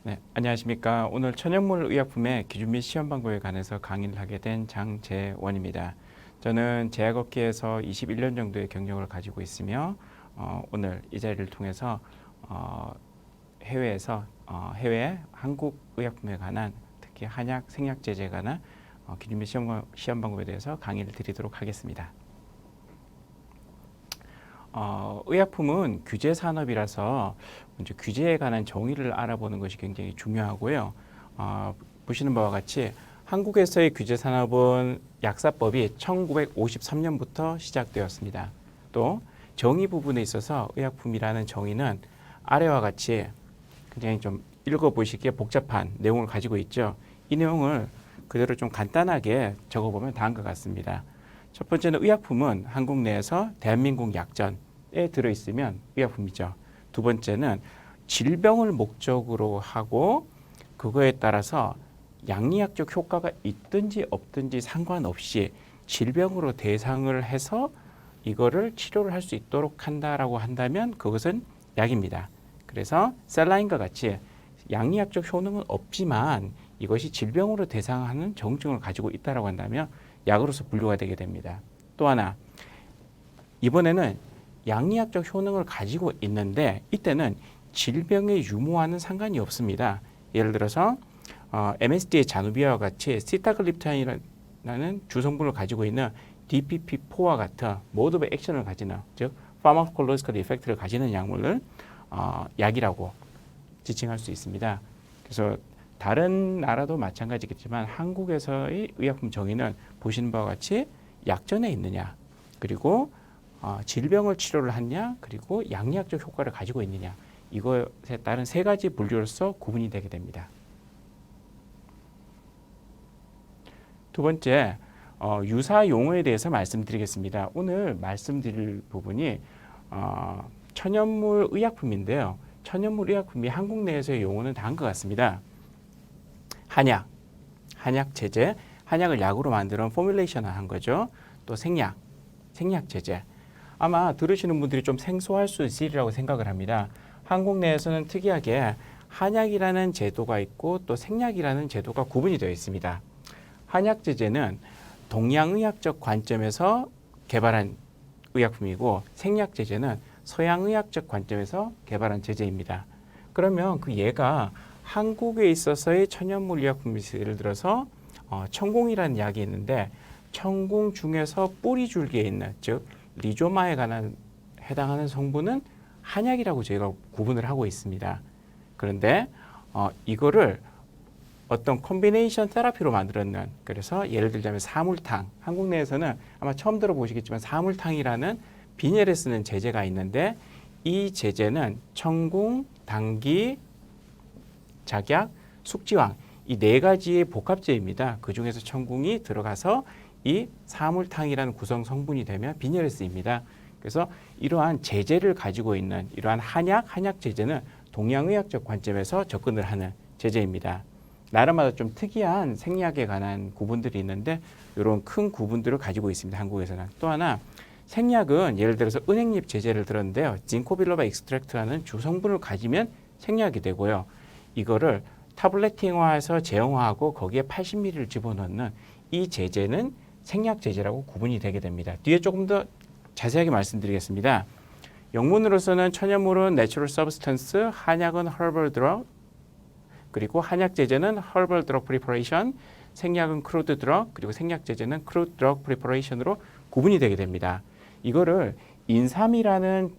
네, 안녕하십니까. 오늘 천연물 의약품의 기준 및 시험 방법에 관해서 강의를 하게 된 장재원입니다. 저는 제약업계에서 21년 정도의 경력을 가지고 있으며 오늘 이 자리를 통해서 해외에서 해외 한국 의약품에 관한 특히 한약, 생약 제제에 관한 기준 및 시험 방법에 대해서 강의를 드리도록 하겠습니다. 의약품은 규제 산업이라서 먼저 규제에 관한 정의를 알아보는 것이 굉장히 중요하고요. 보시는 바와 같이 한국에서의 규제 산업은 약사법이 1953년부터 시작되었습니다. 또 정의 부분에 있어서 의약품이라는 정의는 아래와 같이 굉장히 좀 읽어보시기에 복잡한 내용을 가지고 있죠. 이 내용을 그대로 좀 간단하게 적어보면 다음과 같습니다. 첫 번째는 의약품은 한국 내에서 대한민국 약전에 들어있으면 의약품이죠. 두 번째는 질병을 목적으로 하고 그거에 따라서 양리학적 효과가 있든지 없든지 상관없이 질병으로 대상을 해서 이거를 치료를 할 수 있도록 한다라고 한다면 그것은 약입니다. 그래서 셀라인과 같이 양리학적 효능은 없지만 이것이 질병으로 대상하는 정증을 가지고 있다라고 한다면 약으로서 분류가 되게 됩니다. 또 하나, 이번에는 양리학적 효능을 가지고 있는데 이때는 질병의 유무와는 상관이 없습니다. 예를 들어서 MSD의 자누비아와 같이 시타글립탄이라는 주성분을 가지고 있는 DPP4와 같은 모드 오브 액션을 가지는, 즉 파마콜로지컬 이펙트를 가지는 약물을 약이라고 지칭할 수 있습니다. 그래서 다른 나라도 마찬가지겠지만 한국에서의 의약품 정의는 보시는 바와 같이 약전에 있느냐, 그리고 질병을 치료를 하냐, 그리고 양리학적 효과를 가지고 있느냐, 이것에 따른 세 가지 분류로서 구분이 되게 됩니다. 두 번째, 유사 용어에 대해서 말씀드리겠습니다. 오늘 말씀드릴 부분이 천연물 의약품인데요. 천연물 의약품이 한국 내에서의 용어는 다음과 같습니다. 한약, 한약 제제, 한약을 약으로 만드는 포뮬레이션을 한 거죠. 또 생약, 생약 제제. 아마 들으시는 분들이 좀 생소할 수 있으리라고 생각을 합니다. 한국 내에서는 특이하게 한약이라는 제도가 있고 또 생약이라는 제도가 구분이 되어 있습니다. 한약 제제는 동양의학적 관점에서 개발한 의약품이고 생약 제제는 서양의학적 관점에서 개발한 제제입니다. 그러면 그 얘가 한국에 있어서의 천연물 의약품, 예를 들어서 천공이라는 약이 있는데 천공 중에서 뿌리 줄기에 있는, 즉 리조마에 관한 해당하는 성분은 한약이라고 저희가 구분을 하고 있습니다. 그런데 이거를 어떤 콤비네이션 테라피로 만들었는, 그래서 예를 들자면 사물탕, 한국 내에서는 아마 처음 들어보시겠지만 사물탕이라는 비닐에 쓰는 제제가 있는데 이 제제는 천궁, 당귀, 작약, 숙지황, 이 네 가지의 복합제입니다. 그 중에서 천궁이 들어가서 이 사물탕이라는 구성 성분이 되면 비닐에 쓰입니다. 그래서 이러한 제제를 가지고 있는 이러한 한약 제제는 동양의학적 관점에서 접근을 하는 제제입니다. 나라마다 좀 특이한 생약에 관한 구분들이 있는데 이런 큰 구분들을 가지고 있습니다. 한국에서는. 또 하나, 생약은 예를 들어서 은행잎 제제를 들었는데요. 징코빌로바 익스트랙트라는 주성분을 가지면 생약이 되고요. 이거를 타블레팅화해서 제형화하고 거기에 80ml를 집어넣는 이 제제는 생약 제제라고 구분이 되게 됩니다. 뒤에 조금 더 자세하게 말씀드리겠습니다. 영문으로서는 천연물은 내추럴 서브스턴스, 한약은 허벌 드럭, 그리고 한약 제제는 허벌 드럭 프리퍼레이션, 생약은 크루드 드럭, 그리고 생약 제제는 크루드 드럭 프리퍼레이션으로 구분이 되게 됩니다. 이거를 인삼이라는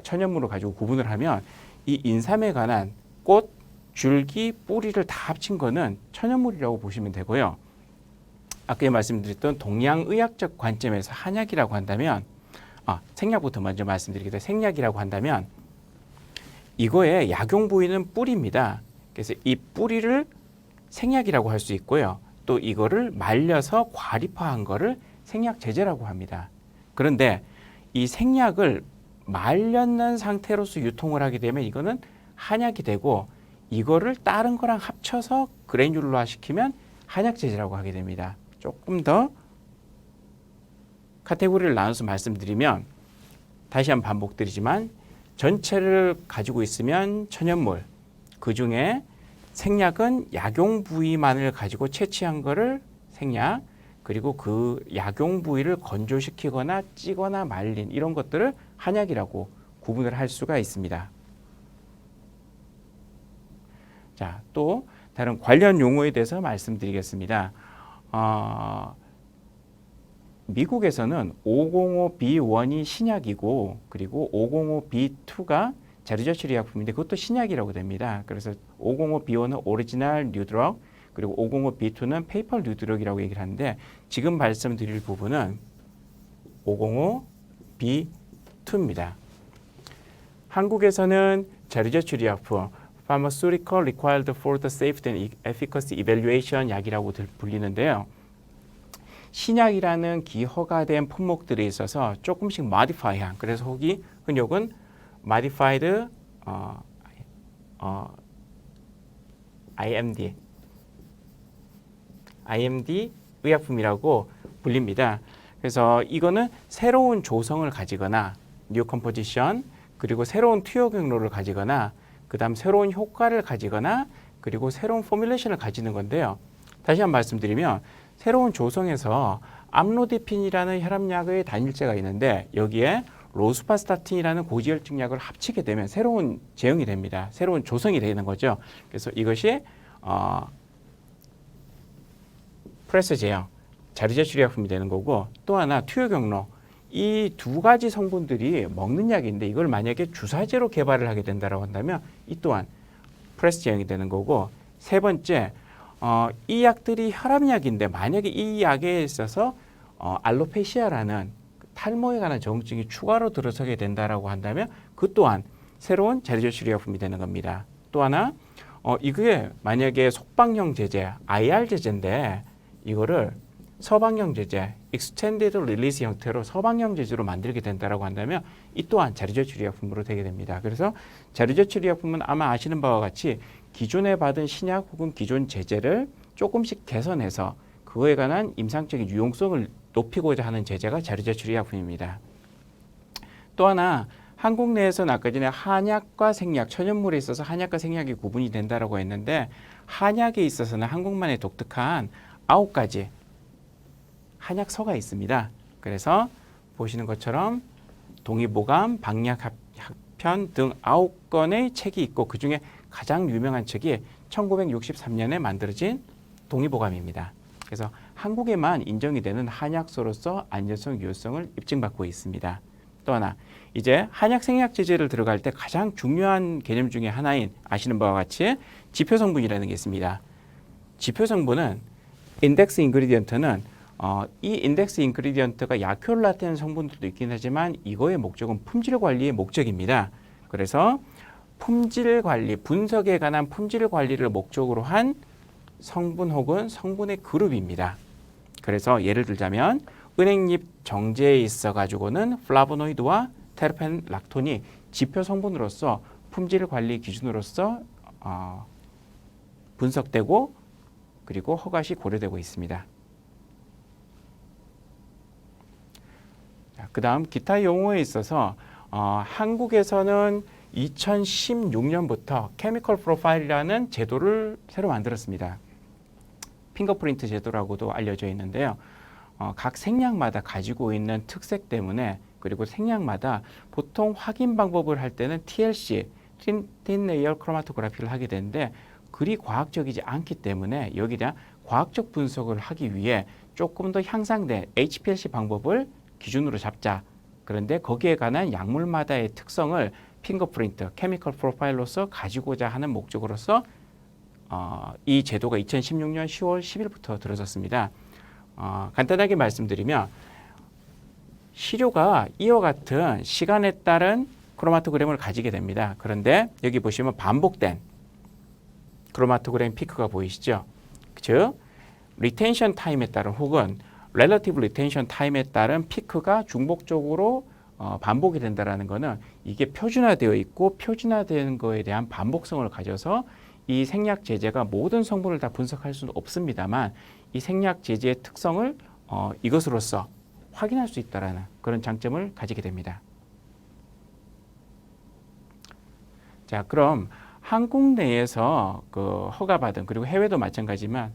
천연물을 가지고 구분을 하면 이 인삼에 관한 꽃, 줄기, 뿌리를 다 합친 거는 천연물이라고 보시면 되고요. 아까 말씀드렸던 동양의학적 관점에서 한약이라고 한다면, 생약부터 먼저 말씀드리겠습니다. 생약이라고 한다면 이거의 약용 부위는 뿌리입니다. 그래서 이 뿌리를 생약이라고 할 수 있고요. 또 이거를 말려서 과립화한 거를 생약 제제라고 합니다. 그런데 이 생약을 말렸는 상태로서 유통을 하게 되면 이거는 한약이 되고, 이거를 다른 거랑 합쳐서 그래듈화 시키면 한약 제제라고 하게 됩니다. 조금 더 카테고리를 나눠서 말씀드리면, 다시 한번 반복드리지만 전체를 가지고 있으면 천연물, 그 중에 생약은 약용 부위만을 가지고 채취한 거를 생약, 그리고 그 약용 부위를 건조시키거나 찌거나 말린 이런 것들을 한약이라고 구분을 할 수가 있습니다. 자, 또 다른 관련 용어에 대해서 말씀드리겠습니다. 미국에서는 505B1이 신약이고 그리고 505B2가 자료저출의약품인데 그것도 신약이라고 됩니다. 그래서 505B1은 오리지널 뉴드럭, 그리고 505B2는 페이퍼 뉴드럭이라고 얘기를 하는데 지금 말씀드릴 부분은 505B2입니다. 한국에서는 자료저출의약품 Pharmaceutical Required for the Safety and Efficacy Evaluation 약이라고 불리는데요. 신약이라는 기허가된 품목들이 있어서 조금씩 modify한, 그래서 혹이 흔역은 modified IMD 의약품이라고 불립니다. 그래서 이거는 새로운 조성을 가지거나 new composition, 그리고 새로운 투여 경로를 가지거나 그 다음 새로운 효과를 가지거나 그리고 새로운 포뮬레이션을 가지는 건데요. 다시 한번 말씀드리면 새로운 조성에서 암로디핀이라는 혈압약의 단일제가 있는데 여기에 로스파스타틴이라는 고지혈증 약을 합치게 되면 새로운 제형이 됩니다. 새로운 조성이 되는 거죠. 그래서 이것이 프레스 제형, 자리저출의약품이 되는 거고, 또 하나 투여 경로, 이 두 가지 성분들이 먹는 약인데 이걸 만약에 주사제로 개발을 하게 된다고 한다면 이 또한 프레스 제형이 되는 거고, 세 번째, 이 약들이 혈압약인데 만약에 이 약에 있어서 알로페시아라는 탈모에 관한 정증이 추가로 들어서게 된다라고 한다면 그 또한 새로운 자리저출의약품이 되는 겁니다. 또 하나, 이게 만약에 속방형 제제, IR 제제인데 이거를 서방형 제제, Extended Release 형태로 서방형 제제로 만들게 된다라고 한다면 이 또한 자리저출의약품으로 되게 됩니다. 그래서 자리저출의약품은 아마 아시는 바와 같이 기존에 받은 신약 혹은 기존 제제를 조금씩 개선해서 그거에 관한 임상적인 유용성을 높이고자 하는 제제가 자리저출의약품입니다. 또 하나, 한국 내에서는 아까 전에 한약과 생약, 천연물에 있어서 한약과 생약이 구분이 된다라고 했는데 한약에 있어서는 한국만의 독특한 9가지 한약서가 있습니다. 그래서 보시는 것처럼 동의보감, 방약합편 등 9권의 책이 있고 그 중에 가장 유명한 책이 1963년에 만들어진 동의보감입니다. 그래서 한국에만 인정이 되는 한약서로서 안전성, 유효성을 입증받고 있습니다. 또 하나, 이제 한약 생약 제제를 들어갈 때 가장 중요한 개념 중에 하나인 아시는 바와 같이 지표 성분이라는 게 있습니다. 지표 성분은 인덱스 인그리디언트는 이 인덱스 인그리디언트가 약효를 성분들도 있긴 하지만 이거의 목적은 품질 관리의 목적입니다. 그래서 품질 관리, 분석에 관한 품질 관리를 목적으로 한 성분 혹은 성분의 그룹입니다. 그래서 예를 들자면 은행잎 정제에 있어 가지고는 플라보노이드와 테르펜, 락톤이 지표 성분으로서 품질 관리 기준으로서 분석되고 그리고 허가시 고려되고 있습니다. 그 다음 기타 용어에 있어서 한국에서는 2016년부터 케미컬 프로파일이라는 제도를 새로 만들었습니다. 핑거프린트 제도라고도 알려져 있는데요. 각 생약마다 가지고 있는 특색 때문에 그리고 생약마다 보통 확인 방법을 할 때는 TLC, Thin Layer Chromatography를 하게 되는데 그리 과학적이지 않기 때문에 여기에 대한 과학적 분석을 하기 위해 조금 더 향상된 HPLC 방법을 기준으로 잡자. 그런데 거기에 관한 약물마다의 특성을 핑거프린트, 케미컬 프로파일로서 가지고자 하는 목적으로서 이 제도가 2016년 10월 10일부터 들어섰습니다. 간단하게 말씀드리면 시료가 이와 같은 시간에 따른 크로마토그램을 가지게 됩니다. 그런데 여기 보시면 반복된 크로마토그램 피크가 보이시죠? 즉 리텐션 타임에 따른 혹은 렐러티브 리텐션 타임에 따른 피크가 중복적으로 반복이 된다는 것은 이게 표준화되어 있고 표준화되는 거에 대한 반복성을 가져서 이 생약 제제가 모든 성분을 다 분석할 수는 없습니다만 이 생약 제제의 특성을 이것으로서 확인할 수 있다는 그런 장점을 가지게 됩니다. 자, 그럼 한국 내에서 그 허가받은 그리고 해외도 마찬가지지만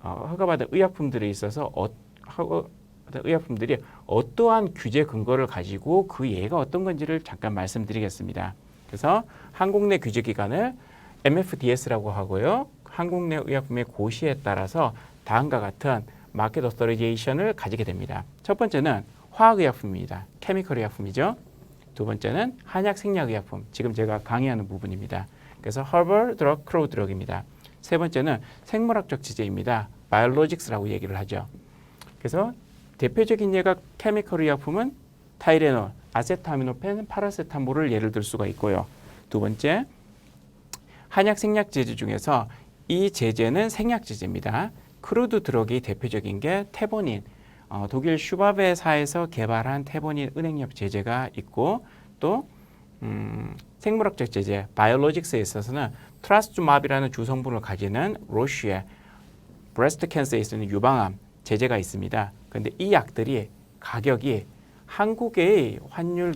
허가받은 의약품들에 있어서 의약품들이 어떠한 규제 근거를 가지고 그 예가 어떤 건지를 잠깐 말씀드리겠습니다. 그래서 한국 내 규제 기관을 MFDS라고 하고요. 한국 내 의약품의 고시에 따라서 다음과 같은 마켓 오토리제이션을 가지게 됩니다. 첫 번째는 화학의약품입니다. 케미컬 의약품이죠. 두 번째는 한약 생약의약품. 지금 제가 강의하는 부분입니다. 그래서 Herbal Drug, Crow Drug입니다. 세 번째는 생물학적 지제입니다. Biologics라고 얘기를 하죠. 그래서 대표적인 예가 케미컬 의약품은 타이레놀, 아세타미노펜, 파라세타몰을 예를 들 수가 있고요. 두 번째, 한약 생약 제제 중에서 이 제제는 생약 제제입니다. 크루드 드럭이 대표적인 게 테보닌, 독일 슈바베사에서 개발한 테보닌 은행엽 제제가 있고 또 생물학적 제제, 바이올로직스에 있어서는 트라스투맙이라는 주성분을 가지는 로쉬의 브레스트 캔서에 있는 유방암 제제가 있습니다. 그런데 이 약들이 가격이 한국의 환율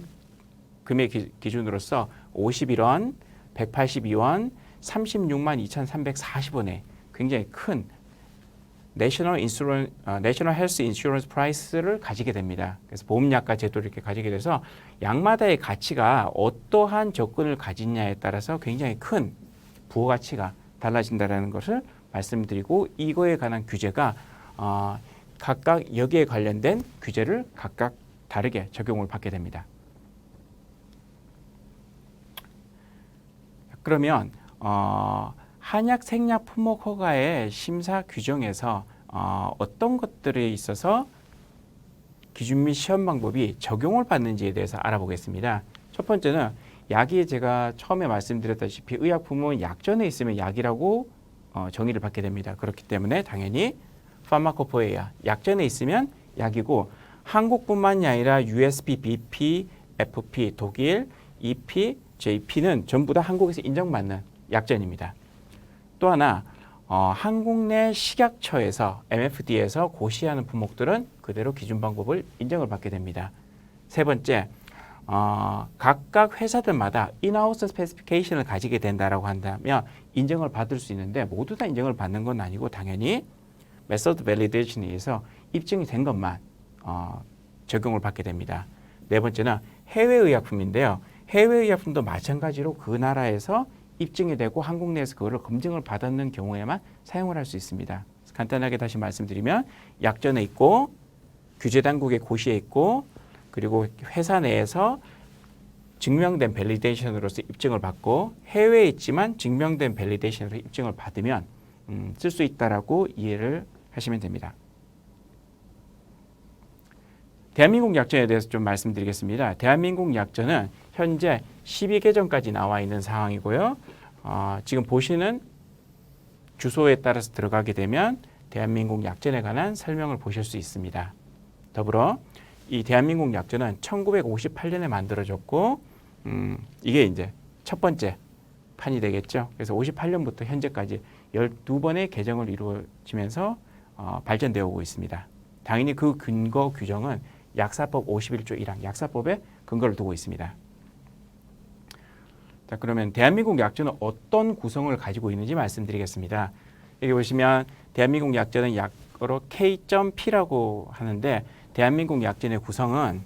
금액 기준으로서 51원, 182원, 36만 2,340원에 굉장히 큰 내셔널 헬스 인슈런스 프라이스를 가지게 됩니다. 그래서 보험약가 제도를 이렇게 가지게 돼서 약마다의 가치가 어떠한 접근을 가지냐에 따라서 굉장히 큰 부가치가 달라진다는 것을 말씀드리고 이거에 관한 규제가 각각 여기에 관련된 규제를 각각 다르게 적용을 받게 됩니다. 그러면 한약 생약 품목 허가의 심사 규정에서 어떤 것들에 있어서 기준 및 시험 방법이 적용을 받는지에 대해서 알아보겠습니다. 첫 번째는 약이 제가 처음에 말씀드렸다시피 의약품은 약전에 있으면 약이라고 정의를 받게 됩니다. 그렇기 때문에 당연히 파마코포에야 약전에 있으면 약이고 한국뿐만이 아니라 USP, BP, FP, 독일, EP, JP는 전부 다 한국에서 인정받는 약전입니다. 또 하나 한국 내 식약처에서 MFD에서 고시하는 품목들은 그대로 기준 방법을 인정을 받게 됩니다. 세 번째, 각각 회사들마다 인하우스 스페시피케이션을 가지게 된다라고 한다면 인정을 받을 수 있는데 모두 다 인정을 받는 건 아니고 당연히 메소드 밸리데이션에 의해서 입증이 된 것만 적용을 받게 됩니다. 네 번째는 해외의약품인데요. 해외의약품도 마찬가지로 그 나라에서 입증이 되고 한국 내에서 그거를 검증을 받았는 경우에만 사용을 할 수 있습니다. 간단하게 다시 말씀드리면 약전에 있고 규제당국의 고시에 있고 그리고 회사 내에서 증명된 밸리데이션으로서 입증을 받고 해외에 있지만 증명된 밸리데이션으로 입증을 받으면 쓸 수 있다라고 이해를 하시면 됩니다. 대한민국 약전에 대해서 좀 말씀드리겠습니다. 대한민국 약전은 현재 12개정까지 나와 있는 상황이고요. 지금 보시는 주소에 따라서 들어가게 되면 대한민국 약전에 관한 설명을 보실 수 있습니다. 더불어 이 대한민국 약전은 1958년에 만들어졌고 이게 이제 첫 번째 판이 되겠죠. 그래서 58년부터 현재까지 12번의 개정을 이루어지면서 발전되어 오고 있습니다. 당연히 그 근거 규정은 약사법 51조 1항 약사법에 근거를 두고 있습니다. 자, 그러면 대한민국 약전은 어떤 구성을 가지고 있는지 말씀드리겠습니다. 여기 보시면 대한민국 약전은 약어로 K.P라고 하는데 대한민국 약전의 구성은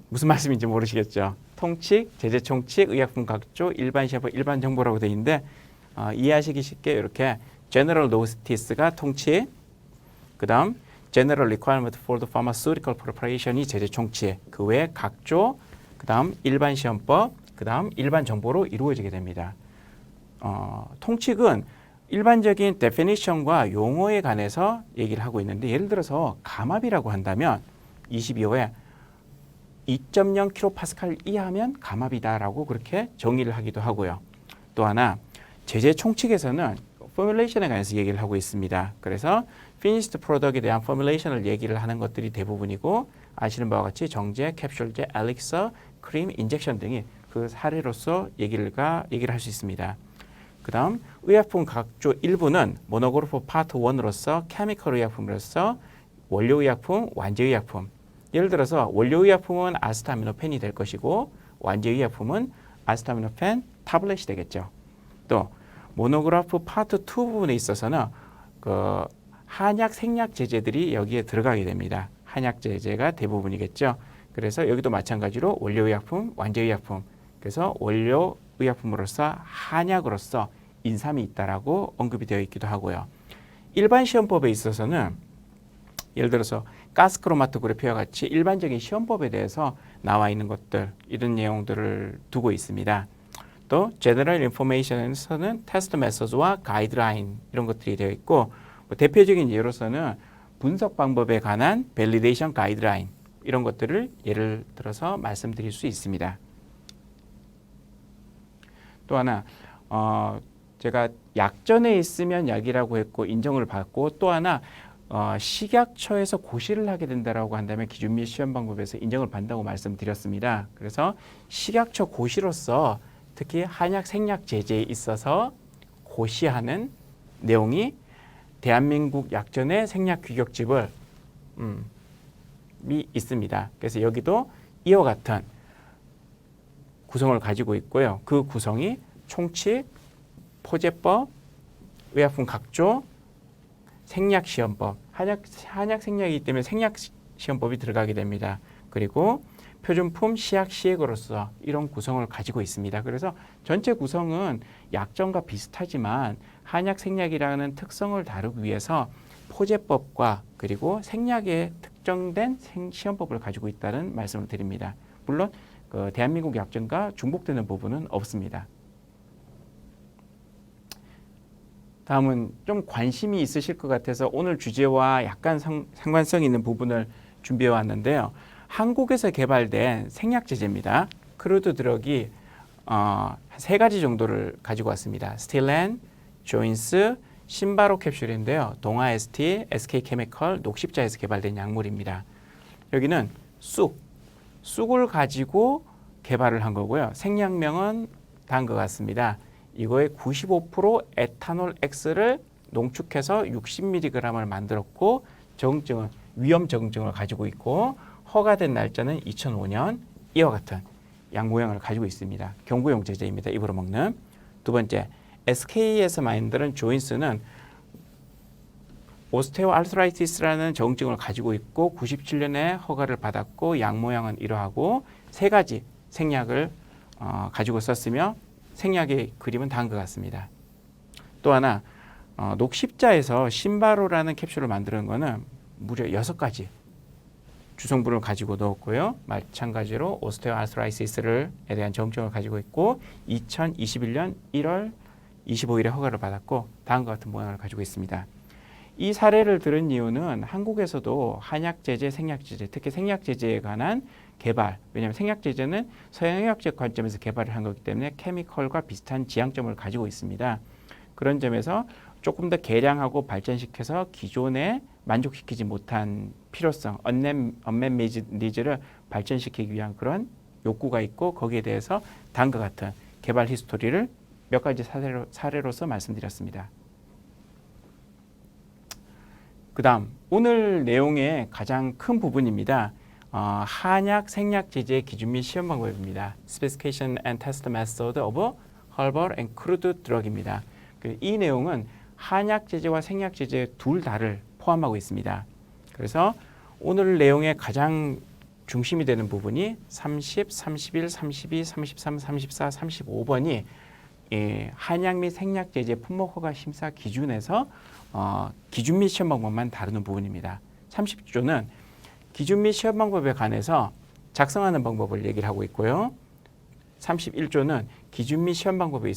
무슨 말씀인지 모르시겠죠. 통칙, 제재총칙, 의약품 각조, 일반 시험법, 일반 정보라고 되어 있는데 이해하시기 쉽게 이렇게 General Notice가 통칙, 그 다음 General Requirement for the Pharmaceutical Preparation이 제재총칙, 그 외에 각조, 그 다음 일반 시험법, 그 다음 일반 정보로 이루어지게 됩니다. 통칙은 일반적인 definition과 용어에 관해서 얘기를 하고 있는데 예를 들어서 감압이라고 한다면 22호에 2.0kPa 이하면 감압이다라고 그렇게 정의를 하기도 하고요. 또 하나 제재 총칙에서는 포뮬레이션에 관해서 얘기를 하고 있습니다. 그래서 finished product에 대한 포뮬레이션을 얘기를 하는 것들이 대부분이고 아시는 바와 같이 정제, 캡슐제, 엘릭서, 크림, 인젝션 등이 그 사례로서 얘기를 할 수 있습니다. 그 다음 의약품 각조 일부는 모노그래프 파트 1으로서 케미컬 의약품으로서 원료 의약품, 완제 의약품 예를 들어서 원료 의약품은 아세타미노펜이 될 것이고 완제 의약품은 아세타미노펜 타블렛이 되겠죠. 또 모노그래프 파트 2 부분에 있어서는 그 한약 생약 제제들이 여기에 들어가게 됩니다. 한약 제제가 대부분이겠죠. 그래서 여기도 마찬가지로 원료의약품, 완제의약품. 그래서 원료의약품으로서 한약으로서 인삼이 있다라고 언급이 되어 있기도 하고요. 일반 시험법에 있어서는 예를 들어서 가스크로마토그래피와 같이 일반적인 시험법에 대해서 나와 있는 것들, 이런 내용들을 두고 있습니다. 또 General Information에서는 테스트 메소드와 가이드라인 이런 것들이 되어 있고, 뭐 대표적인 예로서는 분석 방법에 관한 밸리데이션 가이드라인 이런 것들을 예를 들어서 말씀드릴 수 있습니다. 또 하나 제가 약전에 있으면 약이라고 했고 인정을 받고, 또 하나 식약처에서 고시를 하게 된다라고 한다면 기준 및 시험 방법에서 인정을 받는다고 말씀드렸습니다. 그래서 식약처 고시로서 특히 한약 생약 제제에 있어서 고시하는 내용이 대한민국 약전의 생약 규격집을 있습니다. 그래서 여기도 이와 같은 구성을 가지고 있고요. 그 구성이 총칙, 포제법, 의약품 각조, 생약시험법, 한약 생약이기 때문에 생약시험법이 들어가게 됩니다. 그리고 표준품 시약 시액으로서 이런 구성을 가지고 있습니다. 그래서 전체 구성은 약전과 비슷하지만 한약 생약이라는 특성을 다루기 위해서 포제법과 그리고 생약의 특정된 시험법을 가지고 있다는 말씀을 드립니다. 물론 그 대한민국 약전과 중복되는 부분은 없습니다. 다음은 좀 관심이 있으실 것 같아서 오늘 주제와 약간 상관성 있는 부분을 준비해 왔는데요. 한국에서 개발된 생약제제입니다. 크루드 드럭이 세 가지 정도를 가지고 왔습니다. 스틸렌, 조인스, 신바로 캡슐인데요. 동아 ST, SK케미컬, 녹십자에서 개발된 약물입니다. 여기는 쑥을 가지고 개발을 한 거고요. 생약명은 다음과 같습니다. 이거의 95% 에탄올 X를 농축해서 60mg을 만들었고, 적응증은 위험 적응증을 가지고 있고, 허가된 날짜는 2005년. 이와 같은 약 모양을 가지고 있습니다. 경구용 제제입니다. 입으로 먹는. 두 번째, SK에서 만드는 조인스는 오스테오아르트라이티스라는 적응증을 가지고 있고 97년에 허가를 받았고, 약 모양은 이러하고 세 가지 생약을 가지고 썼으며 생약의 그림은 다음과 같습니다. 또 하나 녹십자에서 신바로라는 캡슐을 만드는 것은 무려 6가지 주성분을 가지고 넣었고요. 마찬가지로 오스테오아르트라이티스에 대한 적응증을 가지고 있고 2021년 1월 25일에 허가를 받았고 다음과 같은 모양을 가지고 있습니다. 이 사례를 들은 이유는 한국에서도 한약제제, 생약제제, 특히 생약제제에 관한 개발, 왜냐하면 생약제제는 서양의학적 관점에서 개발을 한 거기 때문에 케미컬과 비슷한 지향점을 가지고 있습니다. 그런 점에서 조금 더 개량하고 발전시켜서 기존에 만족시키지 못한 필요성, 언맷 니즈를 발전시키기 위한 그런 욕구가 있고, 거기에 대해서 다음과 같은 개발 히스토리를 몇 가지 사례로서 말씀드렸습니다. 그 다음 오늘 내용의 가장 큰 부분입니다. 한약 생약 제제의 기준 및 시험 방법입니다. Specification and Test Method of Herbal and Crude Drug입니다. 이 내용은 한약 제제와 생약 제제 둘 다를 포함하고 있습니다. 그래서 오늘 내용의 가장 중심이 되는 부분이 30, 31, 32, 33, 34, 35번이 한약 및 생약 제제 품목 허가 심사 기준에서 기준 및 시험 방법만 다루는 부분입니다. 30조는 기준 및 시험 방법에 관해서 작성하는 방법을 얘기를 하고 있고요. 31조는 기준 및 시험 방법에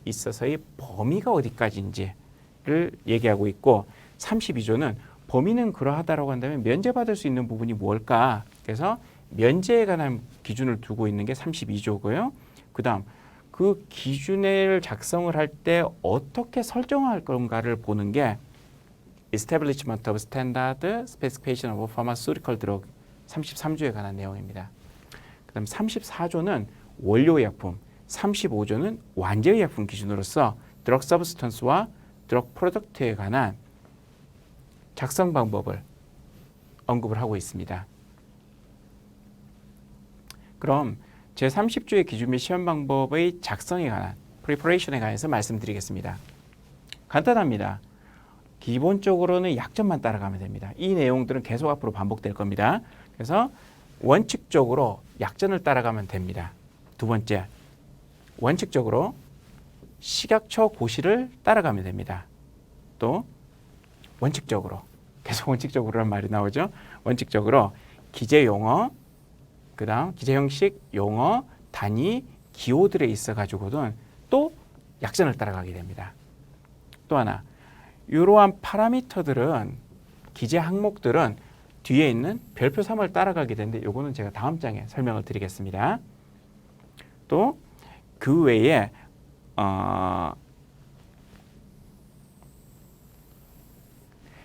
있어서의 범위가 어디까지인지를 얘기하고 있고, 32조는 범위는 그러하다라고 한다면 면제받을 수 있는 부분이 뭘까? 그래서 면제에 관한 기준을 두고 있는 게 32조고요. 그 다음 그 기준을 작성을 할 때 어떻게 설정할 건가를 보는 게 Establishment of Standard Specification of Pharmaceutical Drug 33조에 관한 내용입니다. 그 다음 34조는 원료의약품, 35조는 완제의약품 기준으로서 드럭 서브스턴스와 드럭 프로덕트에 관한 작성 방법을 언급을 하고 있습니다. 그럼 제30조의 기준 및 시험 방법의 작성에 관한 preparation에 관해서 말씀드리겠습니다. 간단합니다. 기본적으로는 약점만 따라가면 됩니다. 이 내용들은 계속 앞으로 반복될 겁니다. 그래서 원칙적으로 약점을 따라가면 됩니다. 두 번째, 원칙적으로 식약처 고시를 따라가면 됩니다. 또 원칙적으로, 계속 원칙적으로란 말이 나오죠. 원칙적으로 기재 용어, 그 다음 기재 형식 용어, 단위, 기호들에 있어 가지고는 또 약점을 따라가게 됩니다. 또 하나, 이러한 파라미터들은 기재 항목들은 뒤에 있는 별표 3을 따라가게 되는데 이거는 제가 다음 장에 설명을 드리겠습니다. 또 그 외에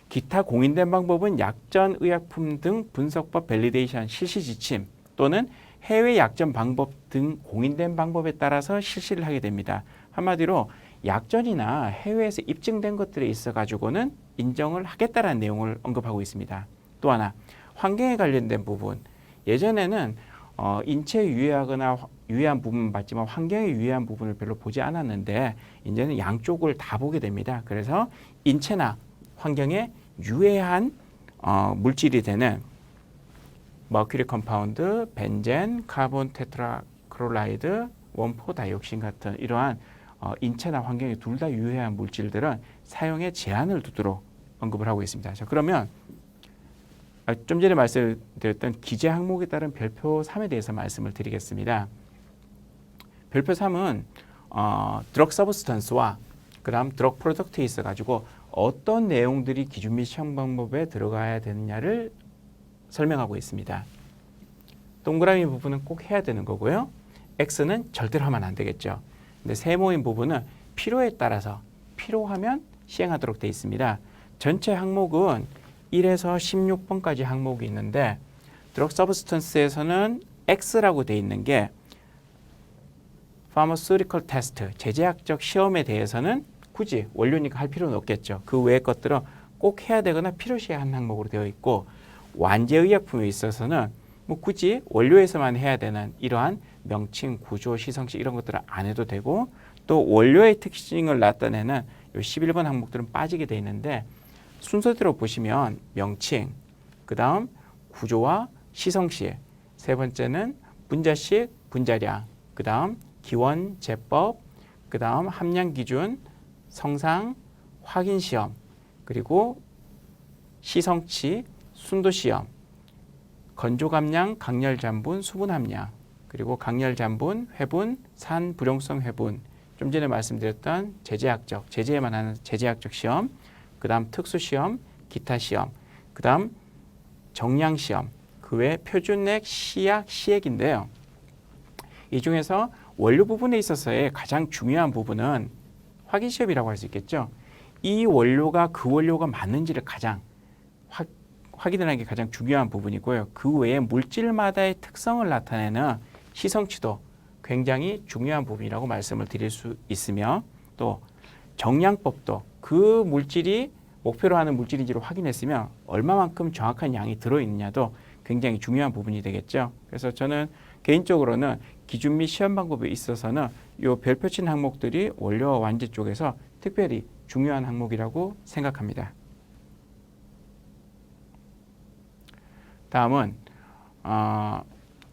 기타 공인된 방법은 약전 의약품 등 분석법 밸리데이션 실시 지침 또는 해외 약전 방법 등 공인된 방법에 따라서 실시를 하게 됩니다. 한마디로 약전이나 해외에서 입증된 것들에 있어 가지고는 인정을 하겠다라는 내용을 언급하고 있습니다. 또 하나, 환경에 관련된 부분. 예전에는 인체에 유해하거나 유해한 부분은 봤지만 환경에 유해한 부분을 별로 보지 않았는데 이제는 양쪽을 다 보게 됩니다. 그래서 인체나 환경에 유해한 물질이 되는 머큐리 컴파운드, 벤젠, 카본 테트라크로라이드, 원포 다이옥신 같은 이러한 인체나 환경에 둘 다 유해한 물질들은 사용에 제한을 두도록 언급을 하고 있습니다. 자, 그러면 좀 전에 말씀드렸던 기재 항목에 따른 별표 3에 대해서 말씀을 드리겠습니다. 별표 3은 드럭 서브스턴스와 그 다음 드럭 프로덕트에 있어 가지고 어떤 내용들이 기준 및 시험 방법에 들어가야 되느냐를 설명하고 있습니다. 동그라미 부분은 꼭 해야 되는 거고요. X는 절대로 하면 안 되겠죠. 근데 세모인 부분은 필요에 따라서 필요하면 시행하도록 되어 있습니다. 전체 항목은 1에서 16번까지 항목이 있는데 드럭 서브스턴스에서는 X라고 되어 있는 게 Pharmaceutical Test, 제제약적 시험에 대해서는 굳이 원료니까 할 필요는 없겠죠. 그 외의 것들은 꼭 해야 되거나 필요시에 한 항목으로 되어 있고 완제의약품에 있어서는 뭐 굳이 원료에서만 해야 되는 이러한 명칭, 구조, 시성식 이런 것들은 안 해도 되고 또 원료의 특징을 나타내는 요 11번 항목들은 빠지게 되어 있는데 순서대로 보시면 명칭, 그 다음 구조와 시성식, 세 번째는 분자식, 분자량, 그 다음 기원, 제법, 그 다음 함량 기준, 성상, 확인 시험, 그리고 시성치, 순도 시험, 건조 감량, 강렬 잠분, 수분 함량, 그리고 강렬 잠분, 회분, 산 불용성 회분, 좀 전에 말씀드렸던 제제학적, 제제에만 하는 제제학적 시험, 그 다음 특수 시험, 기타 시험, 그 다음 정량 시험, 그 외 표준액, 시약, 시액인데요. 이 중에서 원료 부분에 있어서의 가장 중요한 부분은 확인 시험이라고 할 수 있겠죠. 이 원료가 그 원료가 맞는지를 가장 확인하는 게 가장 중요한 부분이고요. 그 외에 물질마다의 특성을 나타내는 시성치도 굉장히 중요한 부분이라고 말씀을 드릴 수 있으며 또 정량법도 그 물질이 목표로 하는 물질인지를 확인했으면 얼마만큼 정확한 양이 들어있느냐도 굉장히 중요한 부분이 되겠죠. 그래서 저는 개인적으로는 기준 및 시험 방법에 있어서는 이 별표친 항목들이 원료와 완제 쪽에서 특별히 중요한 항목이라고 생각합니다. 다음은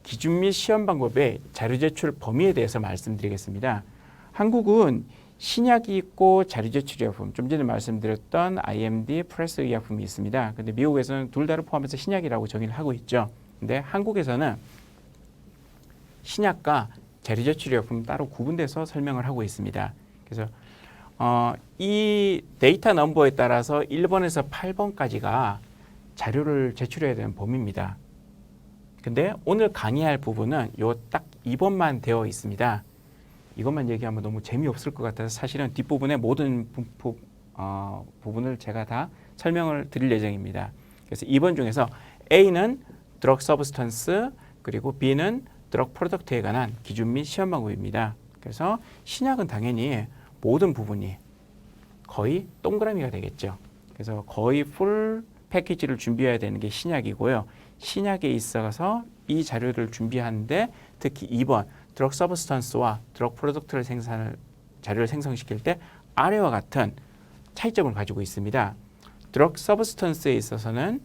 기준 및 시험 방법의 자료 제출 범위에 대해서 말씀드리겠습니다. 한국은 신약이 있고 자료 제출 의약품, 좀 전에 말씀드렸던 IMD, 프레스 의약품이 있습니다. 근데 미국에서는 둘 다를 포함해서 신약이라고 정의를 하고 있죠. 근데 한국에서는 신약과 자료 제출 의약품 따로 구분돼서 설명을 하고 있습니다. 그래서 이 데이터 넘버에 따라서 1번에서 8번까지가 자료를 제출해야 되는 범위입니다. 근데 오늘 강의할 부분은 요 딱 2번만 되어 있습니다. 이것만 얘기하면 너무 재미없을 것 같아서 사실은 뒷부분의 모든 부분을 제가 다 설명을 드릴 예정입니다. 그래서 2번 중에서 A는 드럭 서브스턴스 그리고 B는 드럭 프로덕트에 관한 기준 및 시험 방법입니다. 그래서 신약은 당연히 모든 부분이 거의 동그라미가 되겠죠. 그래서 거의 풀 패키지를 준비해야 되는 게 신약이고요. 신약에 있어서 이 자료를 준비하는데 특히 2번 드럭 서브스턴스와 드럭 프로덕트를 자료를 생성시킬 때 아래와 같은 차이점을 가지고 있습니다. 드럭 서브스턴스에 있어서는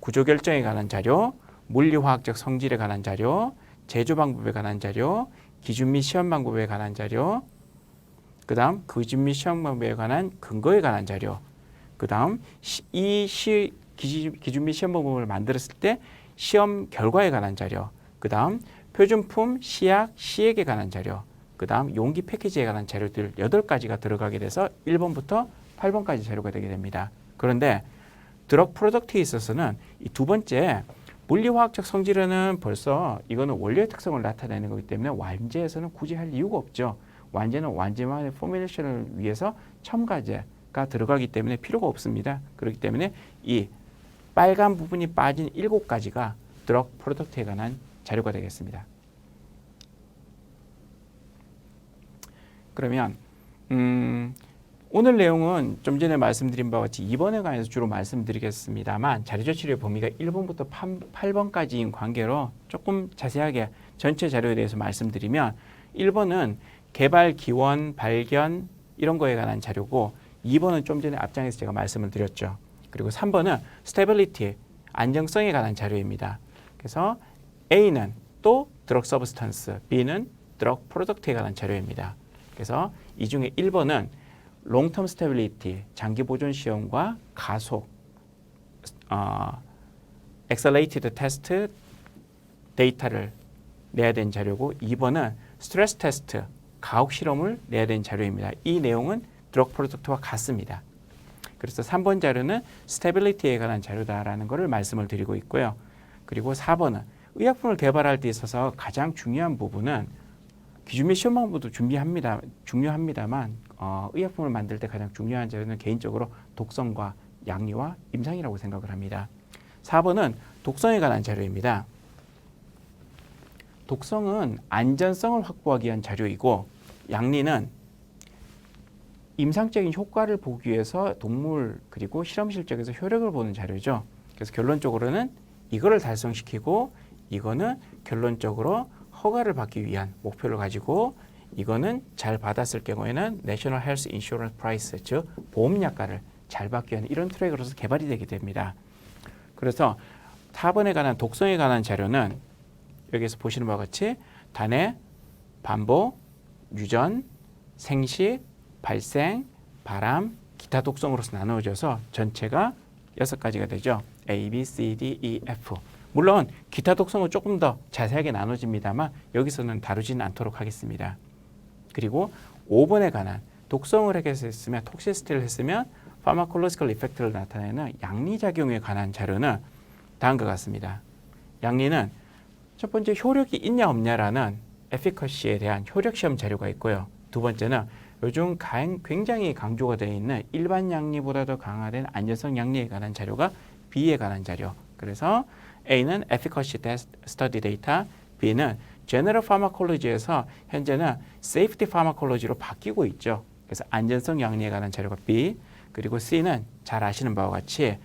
구조 결정에 관한 자료, 물리화학적 성질에 관한 자료, 제조 방법에 관한 자료, 기준 및 시험 방법에 관한 자료, 그 다음 기준 및 시험 방법에 관한 근거에 관한 자료, 그 다음 기준 및 시험 방법을 만들었을 때 시험 결과에 관한 자료, 그 다음 표준품, 시약, 시액에 관한 자료, 그 다음 용기 패키지에 관한 자료들 8가지가 들어가게 돼서 1번부터 8번까지 자료가 되게 됩니다. 그런데 드럭 프로덕트에 있어서는 이 두 번째 물리화학적 성질에는 벌써 이거는 원료의 특성을 나타내는 거기 때문에 완제에서는 굳이 할 이유가 없죠. 완제는 완제만의 포뮬레이션을 위해서 첨가제가 들어가기 때문에 필요가 없습니다. 그렇기 때문에 이 빨간 부분이 빠진 7가지가 드럭 프로덕트에 관한 자료가 되겠습니다. 그러면 오늘 내용은 좀 전에 말씀드린 바와 같이 2번에 관해서 주로 말씀드리겠습니다만 자료조치의 범위가 1번부터 8번까지인 관계로 조금 자세하게 전체 자료에 대해서 말씀드리면 1번은 개발, 기원, 발견 이런 거에 관한 자료고 2번은 좀 전에 앞장에서 제가 말씀을 드렸죠. 그리고 3번은 스테빌리티, 안정성에 관한 자료입니다. 그래서 A는 또 드럭 서브스턴스, B는 드럭 프로덕트에 관한 자료입니다. 그래서 이 중에 1번은 롱텀 스테빌리티, 장기 보존 시험과 가속, 엑셀레이티드 테스트 데이터를 내야 되는 자료고 2번은 스트레스 테스트, 가혹 실험을 내야 되는 자료입니다. 이 내용은 드럭 프로덕트와 같습니다. 그래서 3번 자료는 스테빌리티에 관한 자료다라는 것을 말씀을 드리고 있고요. 그리고 4번은 의약품을 개발할 때 있어서 가장 중요한 부분은 기준 및 시험 방법도 중요합니다만 의약품을 만들 때 가장 중요한 자료는 개인적으로 독성과 양리와 임상이라고 생각을 합니다. 4번은 독성에 관한 자료입니다. 독성은 안전성을 확보하기 위한 자료이고 양리는 임상적인 효과를 보기 위해서 동물 그리고 실험 실적에서 효력을 보는 자료죠. 그래서 결론적으로는 이거를 달성시키고 이거는 결론적으로 허가를 받기 위한 목표를 가지고 이거는 잘 받았을 경우에는 내셔널 헬스 인슈런스 프라이스 즉 보험약가를 잘 받기 위한 이런 트랙으로서 개발이 되게 됩니다. 그래서 4번에 관한 독성에 관한 자료는 여기서 보시는 바와 같이 단해, 반복, 유전, 생식, 발생, 바람, 기타 독성으로서 나누어져서 전체가 6가지가 되죠. A, B, C, D, E, F. 물론 기타 독성은 조금 더 자세하게 나눠집니다만 여기서는 다루지는 않도록 하겠습니다. 그리고 5번에 관한 독성을 해결했으면 톡시시티를 했으면 파마콜로지컬 이펙트를 나타내는 양리작용에 관한 자료는 다음과 같습니다. 양리는 첫 번째 효력이 있냐 없냐라는 에피커시에 대한 효력시험 자료가 있고요. 두 번째는 요즘 굉장히 강조가 되어 있는 일반 양리보다 더 강화된 안전성 양리에 관한 자료가 B에 관한 자료. 그래서 A는 efficacy study data, B는 general pharmacology에서 현재는 safety pharmacology로 바뀌고 있죠. 그래서 안전성 양리에 관한 자료가 B, 그리고 C는 잘 아시는 바와 같이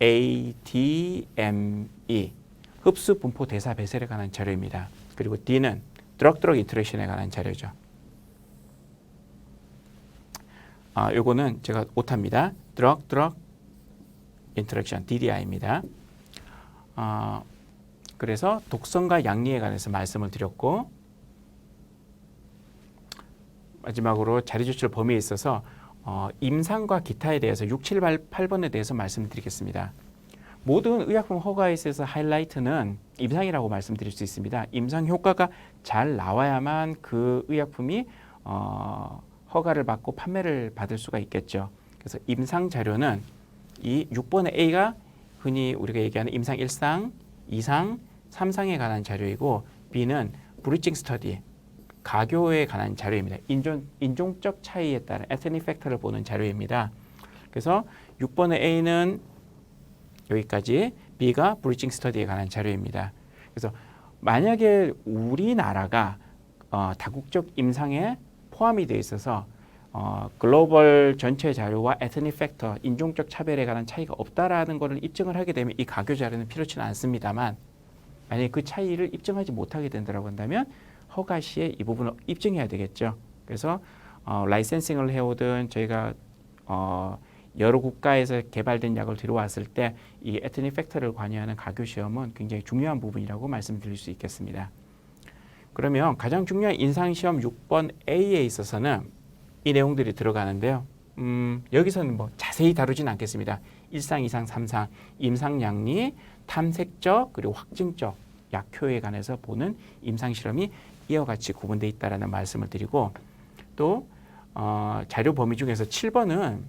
ADME, 흡수, 분포, 대사, 배설에 관한 자료입니다. 그리고 D는 드럭 인터랙션에 관한 자료죠. 요거는 제가 오타입니다. 드럭 인터랙션, DDI입니다. 그래서 독성과 양리에 관해서 말씀을 드렸고 마지막으로 자료조치 범위에 있어서 임상과 기타에 대해서 6, 7, 8번에 대해서 말씀드리겠습니다. 모든 의약품 허가에 있어서 하이라이트는 임상이라고 말씀드릴 수 있습니다. 임상 효과가 잘 나와야만 그 의약품이 허가를 받고 판매를 받을 수가 있겠죠. 그래서 임상 자료는 이 6번의 A가 흔히 우리가 얘기하는 임상 1상, 2상, 3상에 관한 자료이고 B는 브리칭 스터디, 가교에 관한 자료입니다. 인종적 차이에 따른 에스닉 팩터를 보는 자료입니다. 그래서 6번의 A는 여기까지, B가 브리칭 스터디에 관한 자료입니다. 그래서 만약에 우리나라가 다국적 임상에 포함이 되어 있어서 글로벌 전체 자료와 에스닉 팩터, 인종적 차별에 관한 차이가 없다라는 것을 입증을 하게 되면 이 가교 자료는 필요치는 않습니다만 만약에 그 차이를 입증하지 못하게 된다고 한다면 허가 시에 이 부분을 입증해야 되겠죠. 그래서 라이센싱을 해오든 저희가 여러 국가에서 개발된 약을 들어왔을 때 이 에트닉 팩터를 관여하는 가교 시험은 굉장히 중요한 부분이라고 말씀드릴 수 있겠습니다. 그러면 가장 중요한 인상시험 6번 A에 있어서는 이 내용들이 들어가는데요. 여기서는 뭐 자세히 다루진 않겠습니다. 1상, 2상, 3상, 임상양리, 탐색적 그리고 확증적 약효에 관해서 보는 임상실험이 이와 같이 구분되어 있다는 말씀을 드리고 또 자료 범위 중에서 7번은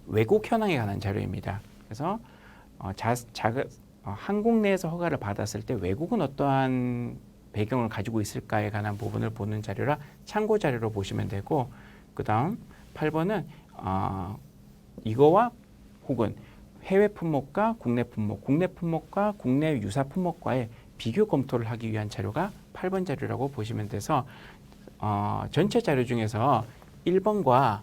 외국 현황에 관한 자료입니다. 그래서 한국 내에서 허가를 받았을 때 외국은 어떠한 배경을 가지고 있을까에 관한 부분을 보는 자료라 참고 자료로 보시면 되고 그 다음 8번은 이거와 혹은 해외 품목과 국내 품목, 국내 품목과 국내 유사 품목과의 비교 검토를 하기 위한 자료가 8번 자료라고 보시면 돼서 전체 자료 중에서 1번과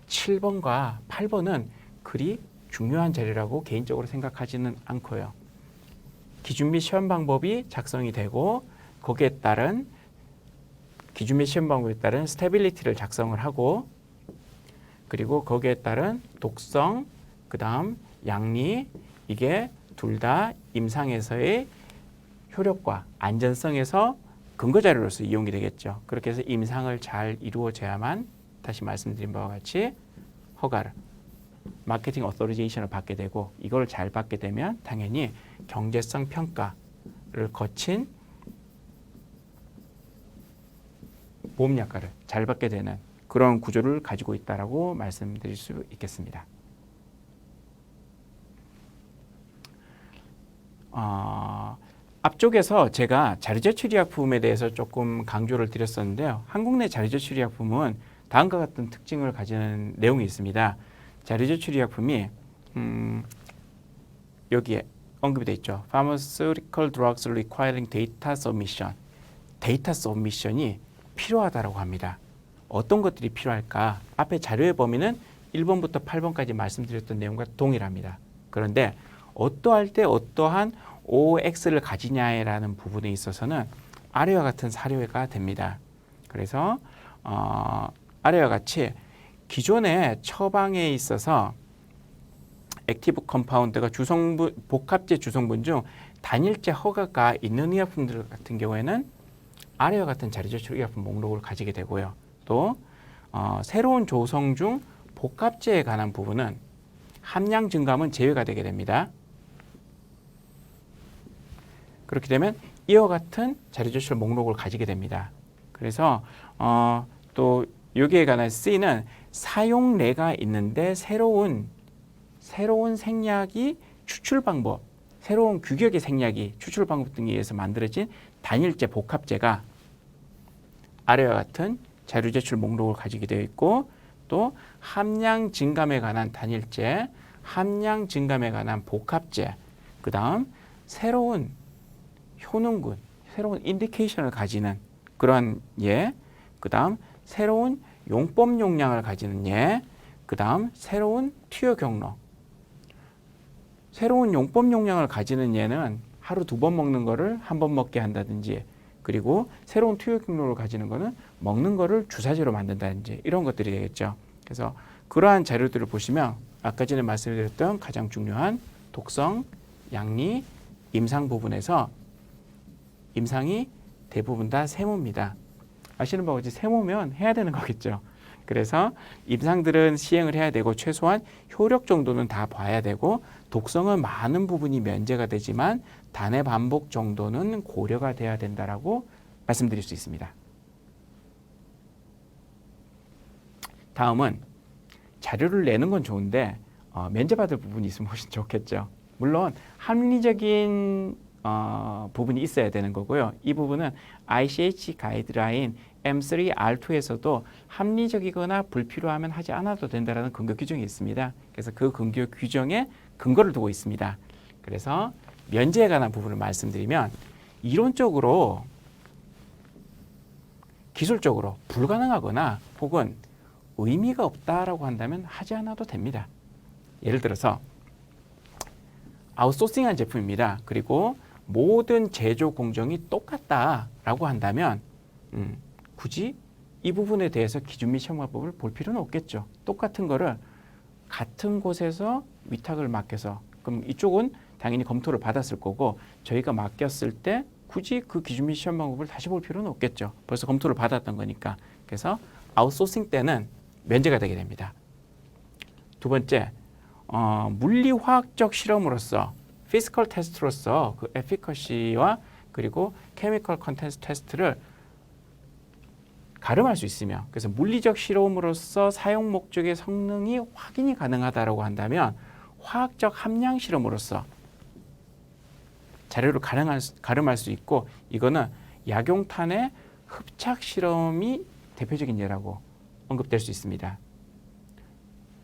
7번과 8번은 그리 중요한 자료라고 개인적으로 생각하지는 않고요. 기준 및 시험 방법이 작성이 되고 거기에 따른 기준 및 시험 방법에 따른 스테빌리티를 작성을 하고 그리고 거기에 따른 독성, 그 다음 양리 이게 둘 다 임상에서의 효력과 안전성에서 근거 자료로서 이용이 되겠죠. 그렇게 해서 임상을 잘 이루어져야만 다시 말씀드린 바와 같이 허가를 마케팅 어서리제이션을 받게 되고 이걸 잘 받게 되면 당연히 경제성 평가를 거친 보험약가를 잘 받게 되는 그런 구조를 가지고 있다라고 말씀드릴 수 있겠습니다. 앞쪽에서 제가 자료제출의약품에 대해서 조금 강조를 드렸었는데요. 한국 내 자료제출의약품은 다음과 같은 특징을 가지는 내용이 있습니다. 자료제출의약품이 여기에 언급이 되어 있죠. Pharmaceutical drugs requiring data submission. 데이터 서브미션이 필요하다고 합니다. 어떤 것들이 필요할까? 앞에 자료의 범위는 1번부터 8번까지 말씀드렸던 내용과 동일합니다. 그런데 어떠할 때 어떠한 OX를 가지냐라는 부분에 있어서는 아래와 같은 사료가 됩니다. 그래서 아래와 같이 기존의 처방에 있어서 액티브 컴파운드가 주성분, 복합제 주성분 중 단일제 허가가 있는 의약품들 같은 경우에는 아래와 같은 자료제출 의약품 목록을 가지게 되고요. 또 새로운 조성 중 복합제에 관한 부분은 함량 증감은 제외가 되게 됩니다. 그렇게 되면 이와 같은 자료제출 목록을 가지게 됩니다. 그래서 또 여기에 관한 C는 사용례가 있는데 새로운 생약이 추출 방법, 새로운 규격의 생약이 추출 방법 등에 의해서 만들어진 단일제 복합제가 아래와 같은 자료 제출 목록을 가지게 되어 있고 또 함량 증감에 관한 단일제, 함량 증감에 관한 복합제, 그 다음 새로운 효능군, 새로운 인디케이션을 가지는 그런 예, 그 다음 새로운 용법 용량을 가지는 예, 그 다음 새로운 투여 경로. 새로운 용법 용량을 가지는 예는 하루 2번 먹는 거를 1번 먹게 한다든지 그리고 새로운 투여 경로를 가지는 거는 먹는 거를 주사제로 만든다든지 이런 것들이 되겠죠. 그래서 그러한 자료들을 보시면 아까 전에 말씀드렸던 가장 중요한 독성, 양리, 임상 부분에서 임상이 대부분 다 세모입니다. 아시는 바와 같이 세모면 해야 되는 거겠죠. 그래서 임상들은 시행을 해야 되고 최소한 효력 정도는 다 봐야 되고 독성은 많은 부분이 면제가 되지만 단회 반복 정도는 고려가 돼야 된다라고 말씀드릴 수 있습니다. 다음은 자료를 내는 건 좋은데 면제받을 부분이 있으면 훨씬 좋겠죠. 물론 합리적인 부분이 있어야 되는 거고요. 이 부분은 ICH 가이드라인 M3R2에서도 합리적이거나 불필요하면 하지 않아도 된다는 근거 규정이 있습니다. 그래서 그 근거 규정에 근거를 두고 있습니다. 그래서 면제에 관한 부분을 말씀드리면 이론적으로 기술적으로 불가능하거나 혹은 의미가 없다라고 한다면 하지 않아도 됩니다. 예를 들어서 아웃소싱한 제품입니다. 그리고 모든 제조 공정이 똑같다라고 한다면 굳이 이 부분에 대해서 기준 및 시험 방법을 볼 필요는 없겠죠. 똑같은 거를 같은 곳에서 위탁을 맡겨서 그럼 이쪽은 당연히 검토를 받았을 거고 저희가 맡겼을 때 굳이 그 기준 및 시험 방법을 다시 볼 필요는 없겠죠. 벌써 검토를 받았던 거니까. 그래서 아웃소싱 때는 면제가 되게 됩니다. 두 번째, 물리화학적 실험으로서 피지컬 테스트로서 그 에피커시와 그리고 케미컬 컨텐츠 테스트를 가름할 수 있으며 그래서 물리적 실험으로서 사용 목적의 성능이 확인이 가능하다고 한다면 화학적 함량 실험으로서 자료를 가름할 수 있고 이거는 약용탄의 흡착 실험이 대표적인 예라고 언급될 수 있습니다.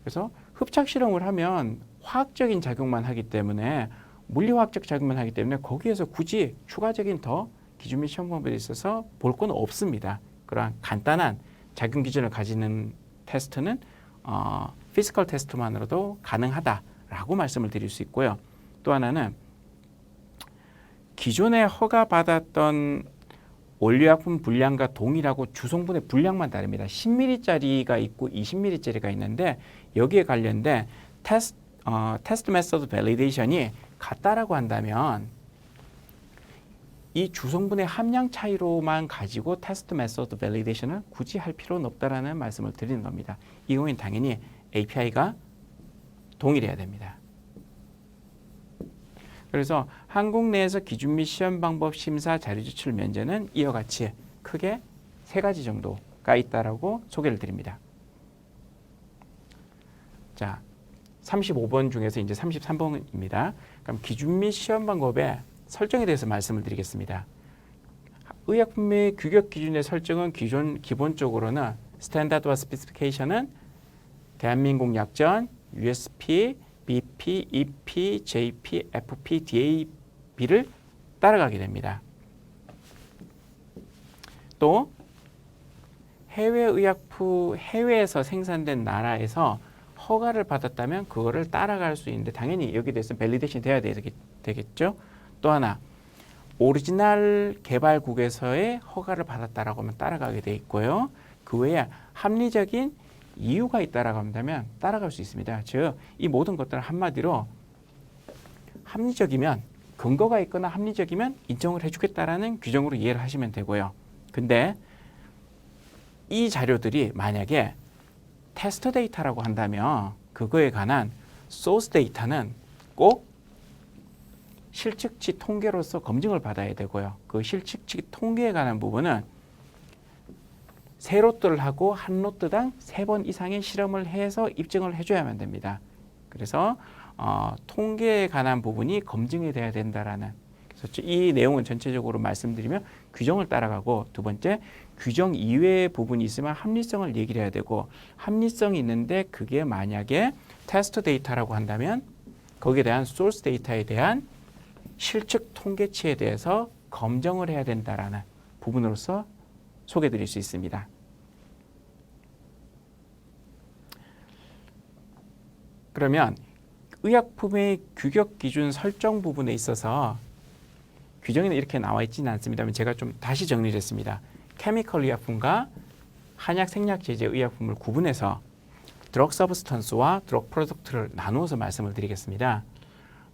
그래서 흡착 실험을 하면 화학적인 작용만 하기 때문에 물리화학적 작용만 하기 때문에 거기에서 굳이 추가적인 더 기준 및 시험 방법에 있어서 볼 건 없습니다. 그러한 간단한 작용 기준을 가지는 테스트는 피지컬 테스트만으로도 가능하다라고 말씀을 드릴 수 있고요. 또 하나는 기존에 허가받았던 원료약품 분량과 동일하고 주성분의 분량만 다릅니다. 10ml짜리가 있고 20ml짜리가 있는데 여기에 관련된 테스트 메서드 밸리데이션이 같다라고 한다면 이 주성분의 함량 차이로만 가지고 테스트 메서드 밸리데이션을 굳이 할 필요는 없다라는 말씀을 드리는 겁니다. 이 경우에는 당연히 API가 동일해야 됩니다. 그래서 한국 내에서 기준 및 시험 방법 심사 자료 제출 면제는 이와 같이 크게 세 가지 정도가 있다라고 소개를 드립니다. 자, 35번 중에서 이제 33번입니다. 그럼 기준 및 시험 방법의 설정에 대해서 말씀을 드리겠습니다. 의약품의 규격 기준의 설정은 기본적으로는 스탠다드와 스페시피케이션은 대한민국 약전, USP, BP, EP, JP, FP, DAB를 따라가게 됩니다. 또 해외에서 생산된 나라에서 허가를 받았다면 그거를 따라갈 수 있는데 당연히 여기에 대해서 밸리데이션이 돼야 되겠죠. 또 하나 오리지널 개발국에서의 허가를 받았다라고 하면 따라가게 돼 있고요. 그 외에 합리적인 이유가 있다라고 한다면 따라갈 수 있습니다. 즉, 이 모든 것들은 한마디로 합리적이면 근거가 있거나 합리적이면 인정을 해주겠다라는 규정으로 이해를 하시면 되고요. 근데 이 자료들이 만약에 테스트 데이터라고 한다면 그거에 관한 소스 데이터는 꼭 실측치 통계로서 검증을 받아야 되고요. 그 실측치 통계에 관한 부분은 세 로트를 하고 한 로트당 3번 이상의 실험을 해서 입증을 해줘야만 됩니다. 그래서 통계에 관한 부분이 검증이 돼야 된다라는 그래서 이 내용은 전체적으로 말씀드리면 규정을 따라가고 두 번째 규정 이외의 부분이 있으면 합리성을 얘기를 해야 되고 합리성이 있는데 그게 만약에 테스트 데이터라고 한다면 거기에 대한 소스 데이터에 대한 실측 통계치에 대해서 검증을 해야 된다라는 부분으로서 소개해 드릴 수 있습니다. 그러면 의약품의 규격 기준 설정 부분에 있어서 규정에는 이렇게 나와 있지는 않습니다만 제가 좀 다시 정리를 했습니다. 케미컬 의약품과 한약 생약 제제 의약품을 구분해서 드럭 서브스턴스와 드럭 프로덕트를 나누어서 말씀을 드리겠습니다.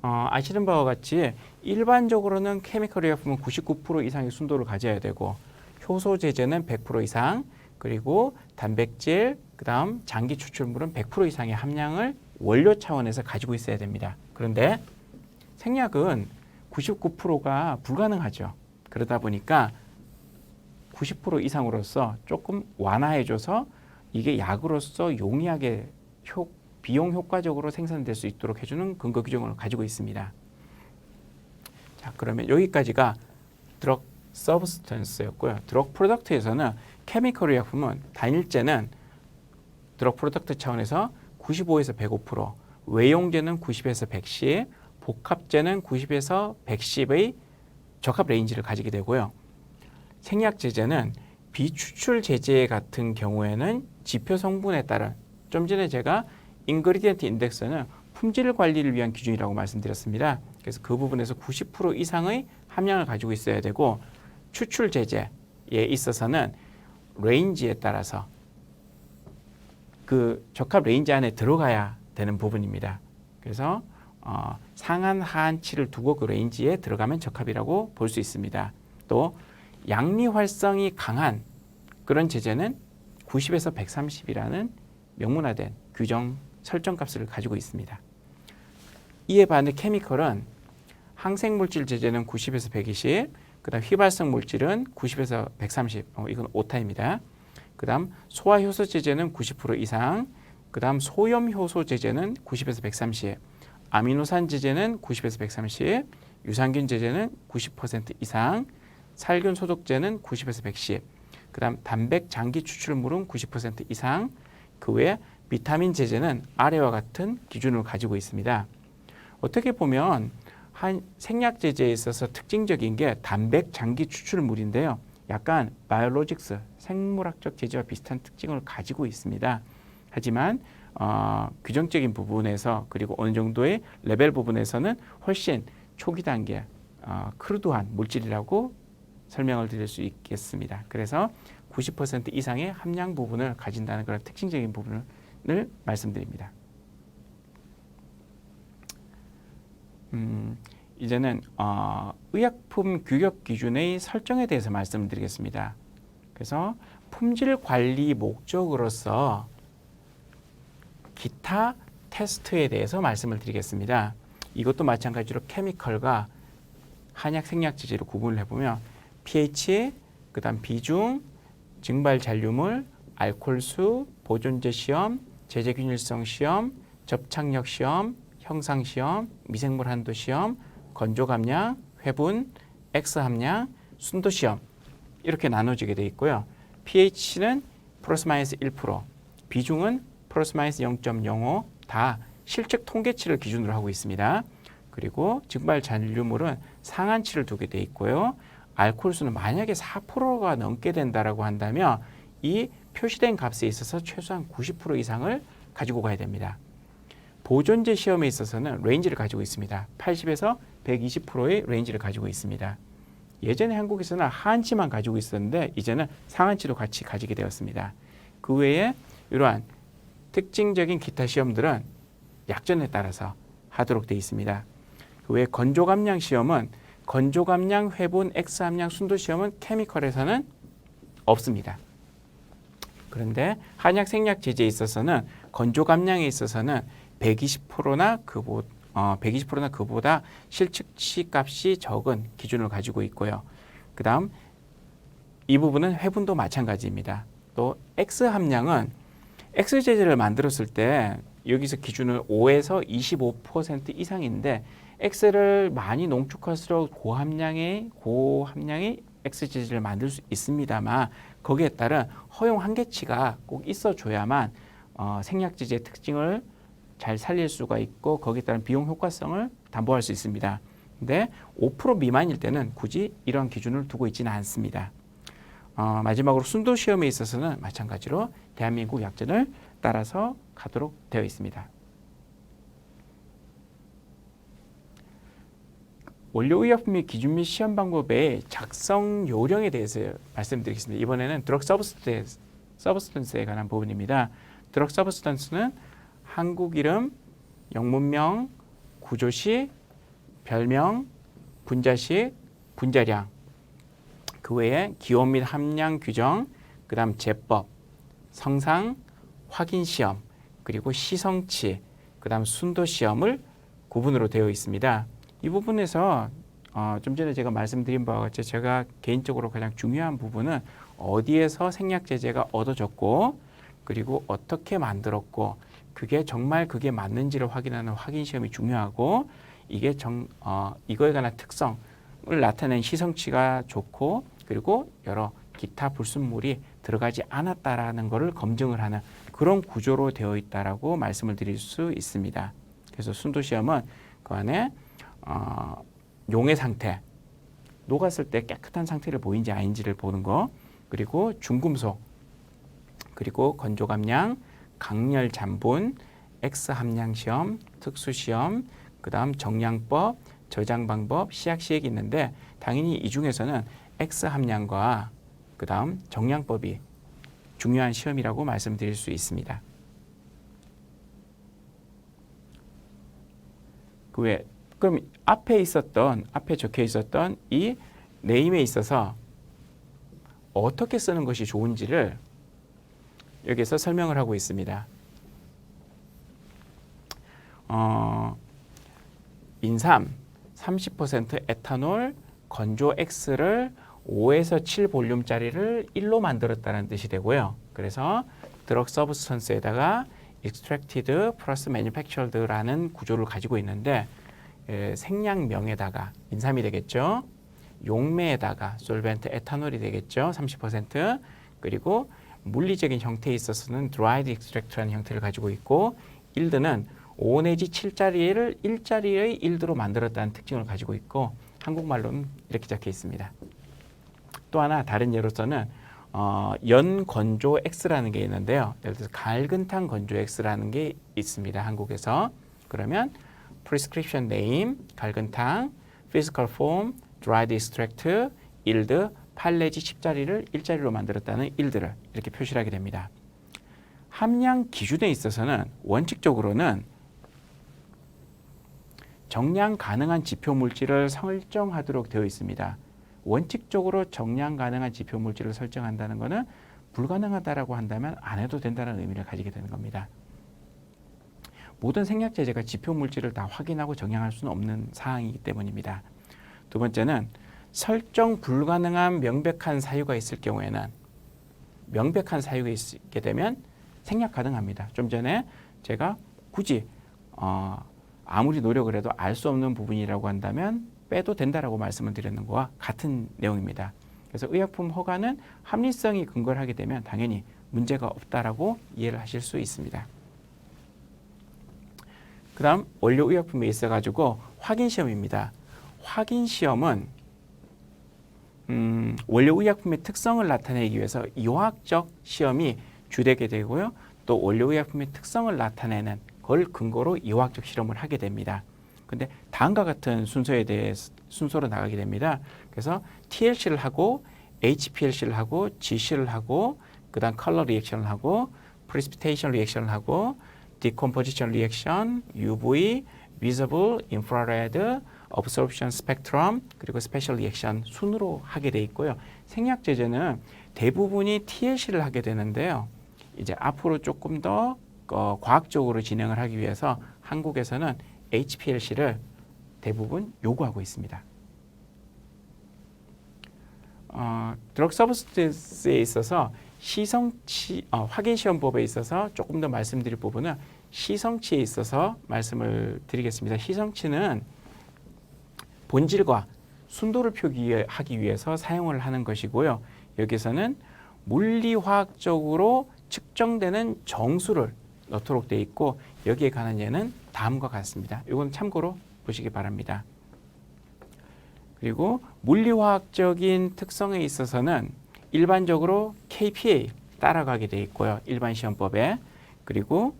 아시는 바와 같이 일반적으로는 케미컬 의약품은 99% 이상의 순도를 가져야 되고 효소 제제는 100% 이상 그리고 단백질 그다음 장기 추출물은 100% 이상의 함량을 원료 차원에서 가지고 있어야 됩니다. 그런데 생약은 99%가 불가능하죠. 그러다 보니까 90% 이상으로서 조금 완화해줘서 이게 약으로서 용이하게 비용 효과적으로 생산될 수 있도록 해주는 근거 규정을 가지고 있습니다. 자, 그러면 여기까지가 드럭 서브스턴스였고요. 드럭 프로덕트에서는 케미컬 의약품은 단일제는 드럭 프로덕트 차원에서 95에서 105%, 외용제는 90에서 110, 복합제는 90에서 110의 적합 레인지를 가지게 되고요. 생약 제제는 비추출 제제 같은 경우에는 지표 성분에 따른 좀 전에 제가 인그리디언트 인덱스는 품질 관리를 위한 기준이라고 말씀드렸습니다. 그래서 그 부분에서 90% 이상의 함량을 가지고 있어야 되고 추출 제제에 있어서는 레인지에 따라서 그 적합 레인지 안에 들어가야 되는 부분입니다. 그래서 상한 하한치를 두고 그 레인지에 들어가면 적합이라고 볼 수 있습니다. 또 양리 활성이 강한 그런 제재는 90에서 130이라는 명문화된 규정 설정 값을 가지고 있습니다. 이에 반해 케미컬은 항생물질 제재는 90에서 120, 그 다음 휘발성 물질은 90에서 130, 이건 오타입니다. 그 다음 소화효소 제재는 90% 이상, 그 다음 소염효소 제재는 90에서 130, 아미노산 제재는 90에서 130, 유산균 제재는 90% 이상, 살균 소독제는 90에서 110, 그 다음 단백 장기 추출물은 90% 이상, 그 외에 비타민 제재는 아래와 같은 기준을 가지고 있습니다. 어떻게 보면 한 생약 제제에 있어서 특징적인 게 단백 장기 추출물인데요. 약간 바이올로직스, 생물학적 제재와 비슷한 특징을 가지고 있습니다. 하지만 규정적인 부분에서 그리고 어느 정도의 레벨 부분에서는 훨씬 초기 단계 크루드한 물질이라고 설명을 드릴 수 있겠습니다. 그래서 90% 이상의 함량 부분을 가진다는 그런 특징적인 부분을 말씀드립니다. 이제는 의약품 규격 기준의 설정에 대해서 말씀드리겠습니다. 그래서 품질 관리 목적으로서 기타 테스트에 대해서 말씀을 드리겠습니다. 이것도 마찬가지로 케미컬과 한약 생약 제제로 구분을 해보면 pH, 그 다음 비중, 증발 잔류물, 알코올수, 보존제 시험, 제제 균일성 시험, 접착력 시험, 형상 시험, 미생물 한도 시험, 건조 감량, 회분, X 함량, 순도 시험 이렇게 나눠지게 되어 있고요. pH는 플러스 마이너스 1%, 비중은 플러스 마이너스 0.05 다 실측 통계치를 기준으로 하고 있습니다. 그리고 증발 잔류물은 상한치를 두게 되어 있고요. 알코올수는 만약에 4%가 넘게 된다라고 한다면 이 표시된 값에 있어서 최소한 90% 이상을 가지고 가야 됩니다. 보존제 시험에 있어서는 레인지를 가지고 있습니다. 80에서 120%의 레인지를 가지고 있습니다. 예전에 한국에서는 하한치만 가지고 있었는데 이제는 상한치도 같이 가지게 되었습니다. 그 외에 이러한 특징적인 기타 시험들은 약전에 따라서 하도록 되어 있습니다. 그 외에 건조 감량 시험은 건조 감량, 회분, X 함량, 순도 시험은 케미컬에서는 없습니다. 그런데 한약 생약 제제에 있어서는 건조 감량에 있어서는 120%나 그보다 실측치 값이 적은 기준을 가지고 있고요. 그 다음 이 부분은 회분도 마찬가지입니다. 또 X 함량은 X 제제를 만들었을 때 여기서 기준은 5에서 25% 이상인데 X를 많이 농축할수록 고함량의 X 제제를 만들 수 있습니다만 거기에 따른 허용 한계치가 꼭 있어줘야만 생약 제제의 특징을 잘 살릴 수가 있고 거기에 따른 비용 효과성을 담보할 수 있습니다. 근데 5% 미만일 때는 굳이 이런 기준을 두고 있지는 않습니다. 마지막으로 순도 시험에 있어서는 마찬가지로 대한민국 약전을 따라서 가도록 되어 있습니다. 원료의약품 및 기준 및 시험 방법의 작성 요령에 대해서 말씀드리겠습니다. 이번에는 드럭 서브스턴스에 관한 부분입니다. 드럭 서브스턴스는 한국 이름, 영문명, 구조식, 별명, 분자식, 분자량, 그 외에 기호 및 함량 규정, 그 다음 제법, 성상, 확인 시험, 그리고 시성치, 그 다음 순도 시험을 구분으로 되어 있습니다. 이 부분에서 좀 전에 제가 말씀드린 바와 같이 제가 개인적으로 가장 중요한 부분은 어디에서 생약 제제가 얻어졌고 그리고 어떻게 만들었고 그게 정말 그게 맞는지를 확인하는 확인 시험이 중요하고 이게 이거에 관한 특성을 나타낸 시성치가 좋고 그리고 여러 기타 불순물이 들어가지 않았다라는 것을 검증을 하는 그런 구조로 되어 있다라고 말씀을 드릴 수 있습니다. 그래서 순도 시험은 그 안에 용의 상태, 녹았을 때 깨끗한 상태를 보인지 아닌지를 보는 거, 그리고 중금속, 그리고 건조 감량, 강렬 잠분, X 함량 시험, 특수 시험, 그 다음 정량법, 저장 방법, 시약 시액이 있는데 당연히 이 중에서는 X 함량과 그 다음 정량법이 중요한 시험이라고 말씀드릴 수 있습니다. 그럼 앞에 적혀 있었던 이 네임에 있어서 어떻게 쓰는 것이 좋은지를 여기서 설명을 하고 있습니다. 인삼 30% 에탄올 건조 X를 5에서 7 볼륨짜리를 1로 만들었다는 뜻이 되고요. 그래서 드럭 서브스턴스에다가 extracted 플러스 manufactured라는 구조를 가지고 있는데 생략명에다가 인삼이 되겠죠. 용매에다가 솔벤트 에탄올이 되겠죠. 30% 그리고 물리적인 형태에 있어서는 dried extract라는 형태를 가지고 있고 일드는 5 내지 7짜리를 1짜리의 일드로 만들었다는 특징을 가지고 있고 한국말로는 이렇게 적혀 있습니다. 또 하나 다른 예로서는 연건조 X라는 게 있는데요. 예를 들어서 갈근탕 건조 X라는 게 있습니다. 한국에서. 그러면 prescription name, 갈근탕, physical form, dried extract, yield, 8 내지 10짜리를 1짜리로 만들었다는 yield를 이렇게 표시를 하게 됩니다. 함량 기준에 있어서는 원칙적으로는 정량 가능한 지표 물질을 설정하도록 되어 있습니다. 원칙적으로 정량 가능한 지표 물질을 설정한다는 것은 불가능하다라고 한다면 안 해도 된다는 의미를 가지게 되는 겁니다. 모든 생략제제가 지표 물질을 다 확인하고 정량할 수는 없는 사항이기 때문입니다. 두 번째는 설정 불가능한 명백한 사유가 있을 경우에는 명백한 사유가 있게 되면 생략 가능합니다. 좀 전에 제가 굳이 아무리 노력을 해도 알 수 없는 부분이라고 한다면 빼도 된다라고 말씀을 드렸는 것과 같은 내용입니다. 그래서 의약품 허가는 합리성이 근거를 하게 되면 당연히 문제가 없다라고 이해를 하실 수 있습니다. 그 다음 원료 의약품에 있어가지고 확인시험입니다. 확인시험은 원료 의약품의 특성을 나타내기 위해서 이화학적 시험이 주되게 되고요. 또 원료 의약품의 특성을 나타내는 걸 근거로 이화학적 실험을 하게 됩니다. 근데 다음과 같은 순서로 나가게 됩니다. 그래서 TLC를 하고 HPLC를 하고 GC를 하고 그 다음 컬러 리액션을 하고 프레시피테이션 리액션을 하고 디컴포지션 리액션, UV, visible, infrared, absorption spectrum 그리고 스페셜 리액션 순으로 하게 돼 있고요. 생략제제는 대부분이 TLC를 하게 되는데요. 이제 앞으로 조금 더 과학적으로 진행을 하기 위해서 한국에서는 HPLC를 대부분 요구하고 있습니다. 드럭 서브스턴스에 있어서 확인시험법에 있어서 조금 더 말씀드릴 부분은 시성치에 있어서 말씀을 드리겠습니다. 시성치는 본질과 순도를 표기하기 위해서 사용을 하는 것이고요. 여기서는 물리화학적으로 측정되는 정수를 넣도록 되어 있고 여기에 관한 예는 다음과 같습니다. 이건 참고로 보시기 바랍니다. 그리고 물리화학적인 특성에 있어서는 일반적으로 KPA 따라가게 되어 있고요. 일반 시험법에. 그리고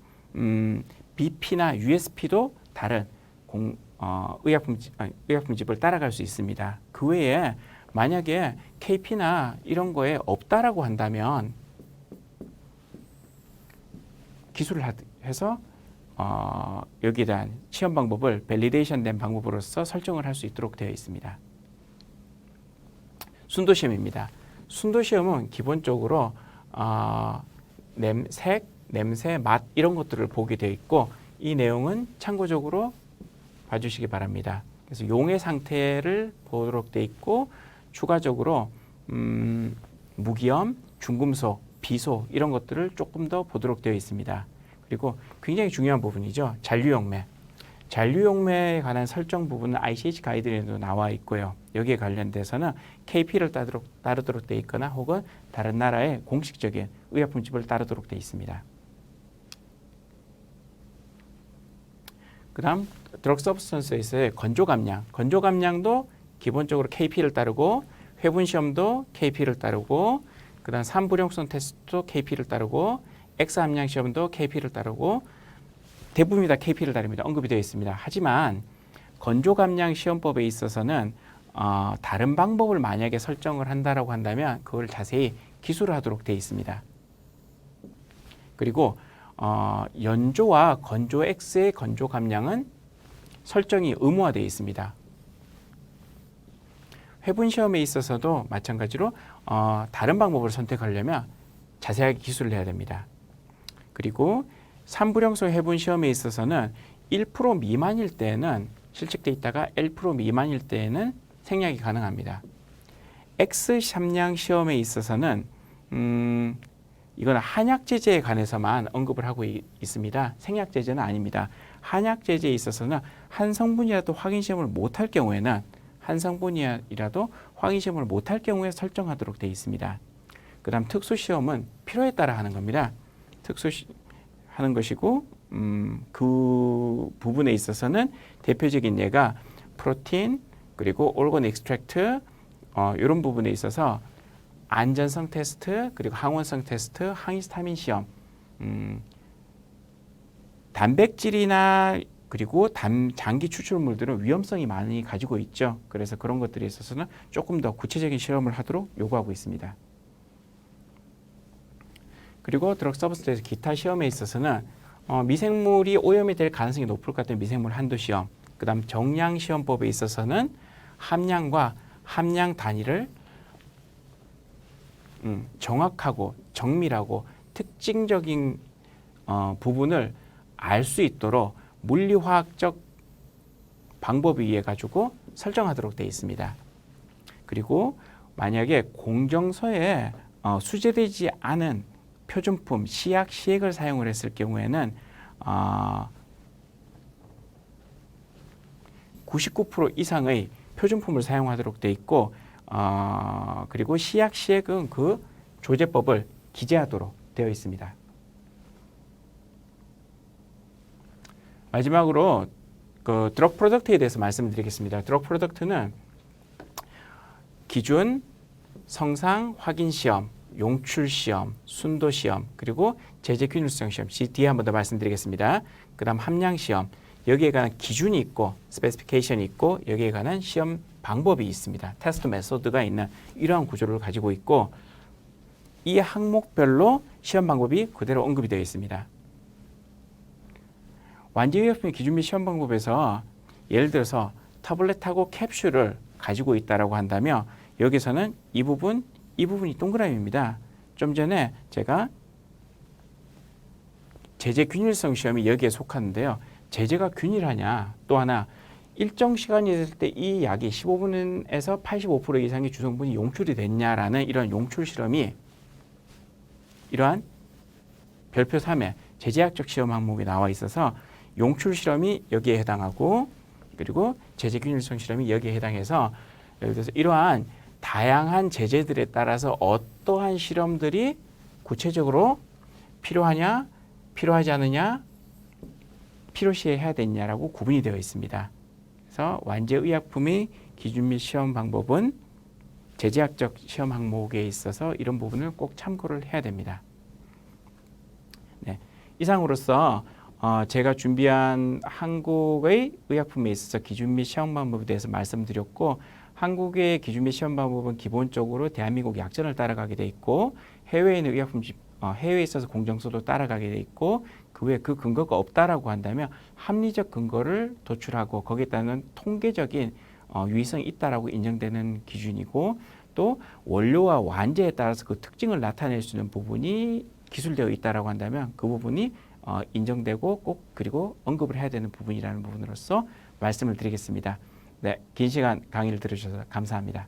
BP나 USP도 다른 의약품집을 따라갈 수 있습니다. 그 외에 만약에 KP나 이런 거에 없다라고 한다면 기술을 해서 여기에 대한 시험 방법을 밸리데이션 된 방법으로서 설정을 할 수 있도록 되어 있습니다. 순도시험입니다. 순도시험은 기본적으로 색, 냄새, 맛 이런 것들을 보게 되어 있고 이 내용은 참고적으로 봐주시기 바랍니다. 그래서 용의 상태를 보도록 되어 있고 추가적으로 무기염, 중금속, 비소 이런 것들을 조금 더 보도록 되어 있습니다. 그리고 굉장히 중요한 부분이죠. 잔류용매. 잔류용매에 관한 설정 부분은 ICH 가이드라인에도 나와 있고요. 여기에 관련돼서는 KP를 따르도록 되어 있거나 혹은 다른 나라의 공식적인 의약품집을 따르도록 되어 있습니다. 그 다음 드럭 서브스턴스에서의 건조감량. 건조감량도 기본적으로 KP를 따르고 회분시험도 KP를 따르고 그 다음 산불용성 테스트도 KP를 따르고 X함량 시험도 KP를 따르고 대부분이 다 KP를 따릅니다. 언급이 되어 있습니다. 하지만 건조감량 시험법에 있어서는 다른 방법을 만약에 설정을 한다라고 한다면 그걸 자세히 기술을 하도록 되어 있습니다. 그리고 연조와 건조 X의 건조 감량은 설정이 의무화되어 있습니다. 회분 시험에 있어서도 마찬가지로 다른 방법을 선택하려면 자세하게 기술을 해야 됩니다. 그리고 3불형성 회분 시험에 있어서는 1% 미만일 때에는 실측돼 있다가 1% 미만일 때에는 생략이 가능합니다. X3량 시험에 있어서는 이건 한약 제제에 관해서만 언급을 하고 있습니다. 생략 제제는 아닙니다. 한약 제제에 있어서는 한 성분이라도 확인 시험을 못할 경우에는 못할 경우에 설정하도록 되어 있습니다. 그 다음 특수 시험은 필요에 따라 하는 겁니다. 하는 것이고 그 부분에 있어서는 대표적인 예가 프로틴 그리고 올건 엑스트랙트 이런 부분에 있어서 안전성 테스트 그리고 항원성 테스트, 항히스타민 시험, 단백질이나 그리고 장기 추출물들은 위험성이 많이 가지고 있죠. 그래서 그런 것들에 있어서는 조금 더 구체적인 실험을 하도록 요구하고 있습니다. 그리고 드럭 서브스트에서 기타 시험에 있어서는 미생물이 오염이 될 가능성이 높을 것 같은 미생물 한도 시험, 그 다음 정량 시험법에 있어서는 함량과 함량 단위를 정확하고 정밀하고 특징적인 부분을 알 수 있도록 물리화학적 방법에 의해 가지고 설정하도록 되어 있습니다. 그리고 만약에 공정서에 수제되지 않은 표준품, 시약, 시액을 사용을 했을 경우에는 99% 이상의 표준품을 사용하도록 되어 있고 그리고 시약, 시액은 그 조제법을 기재하도록 되어 있습니다. 마지막으로 그 드럭 프로덕트에 대해서 말씀드리겠습니다. 드럭 프로덕트는 기준, 성상 확인 시험, 용출 시험, 순도 시험, 그리고 제재 균일성 시험, 뒤에 한 번 더 말씀드리겠습니다. 그 다음 함량 시험, 여기에 관한 기준이 있고 스페시피케이션이 있고 여기에 관한 시험 방법이 있습니다. 테스트 메소드가 있는 이러한 구조를 가지고 있고 이 항목별로 시험 방법이 그대로 언급이 되어 있습니다. 완제의약품의 기준 및 시험 방법에서 예를 들어서 타블렛하고 캡슐을 가지고 있다라고 한다면 여기서는 이 부분이 동그라미입니다. 좀 전에 제가 제재 균일성 시험이 여기에 속하는데요. 제재가 균일하냐, 또 하나 일정 시간이 됐을 때 이 약이 15분에서 85% 이상의 주성분이 용출이 됐냐라는 이런 용출 실험이 이러한 별표 3에 제재학적 시험 항목에 나와 있어서 용출 실험이 여기에 해당하고 그리고 제재 균일성 실험이 여기에 해당해서 예를 들어서 이러한 다양한 제재들에 따라서 어떠한 실험들이 구체적으로 필요하냐, 필요하지 않느냐, 필요시에 해야 되느냐라고 구분이 되어 있습니다. 그래서 완제의약품의 기준 및 시험 방법은 제재학적 시험 항목에 있어서 이런 부분을 꼭 참고를 해야 됩니다. 네, 이상으로서 제가 준비한 한국의 의약품에 있어서 기준 및 시험 방법에 대해서 말씀드렸고 한국의 기준 및 시험 방법은 기본적으로 대한민국 약전을 따라가게 돼 있고 해외에 있는 의약품 해외에 있어서 공정서도 따라가게 돼 있고 그 외에 그 근거가 없다라고 한다면 합리적 근거를 도출하고 거기에 따른 통계적인 유의성이 있다라고 인정되는 기준이고 또 원료와 완제에 따라서 그 특징을 나타낼 수 있는 부분이 기술되어 있다라고 한다면 그 부분이 인정되고 꼭 그리고 언급을 해야 되는 부분이라는 부분으로서 말씀을 드리겠습니다. 네, 긴 시간 강의를 들으셔서 감사합니다.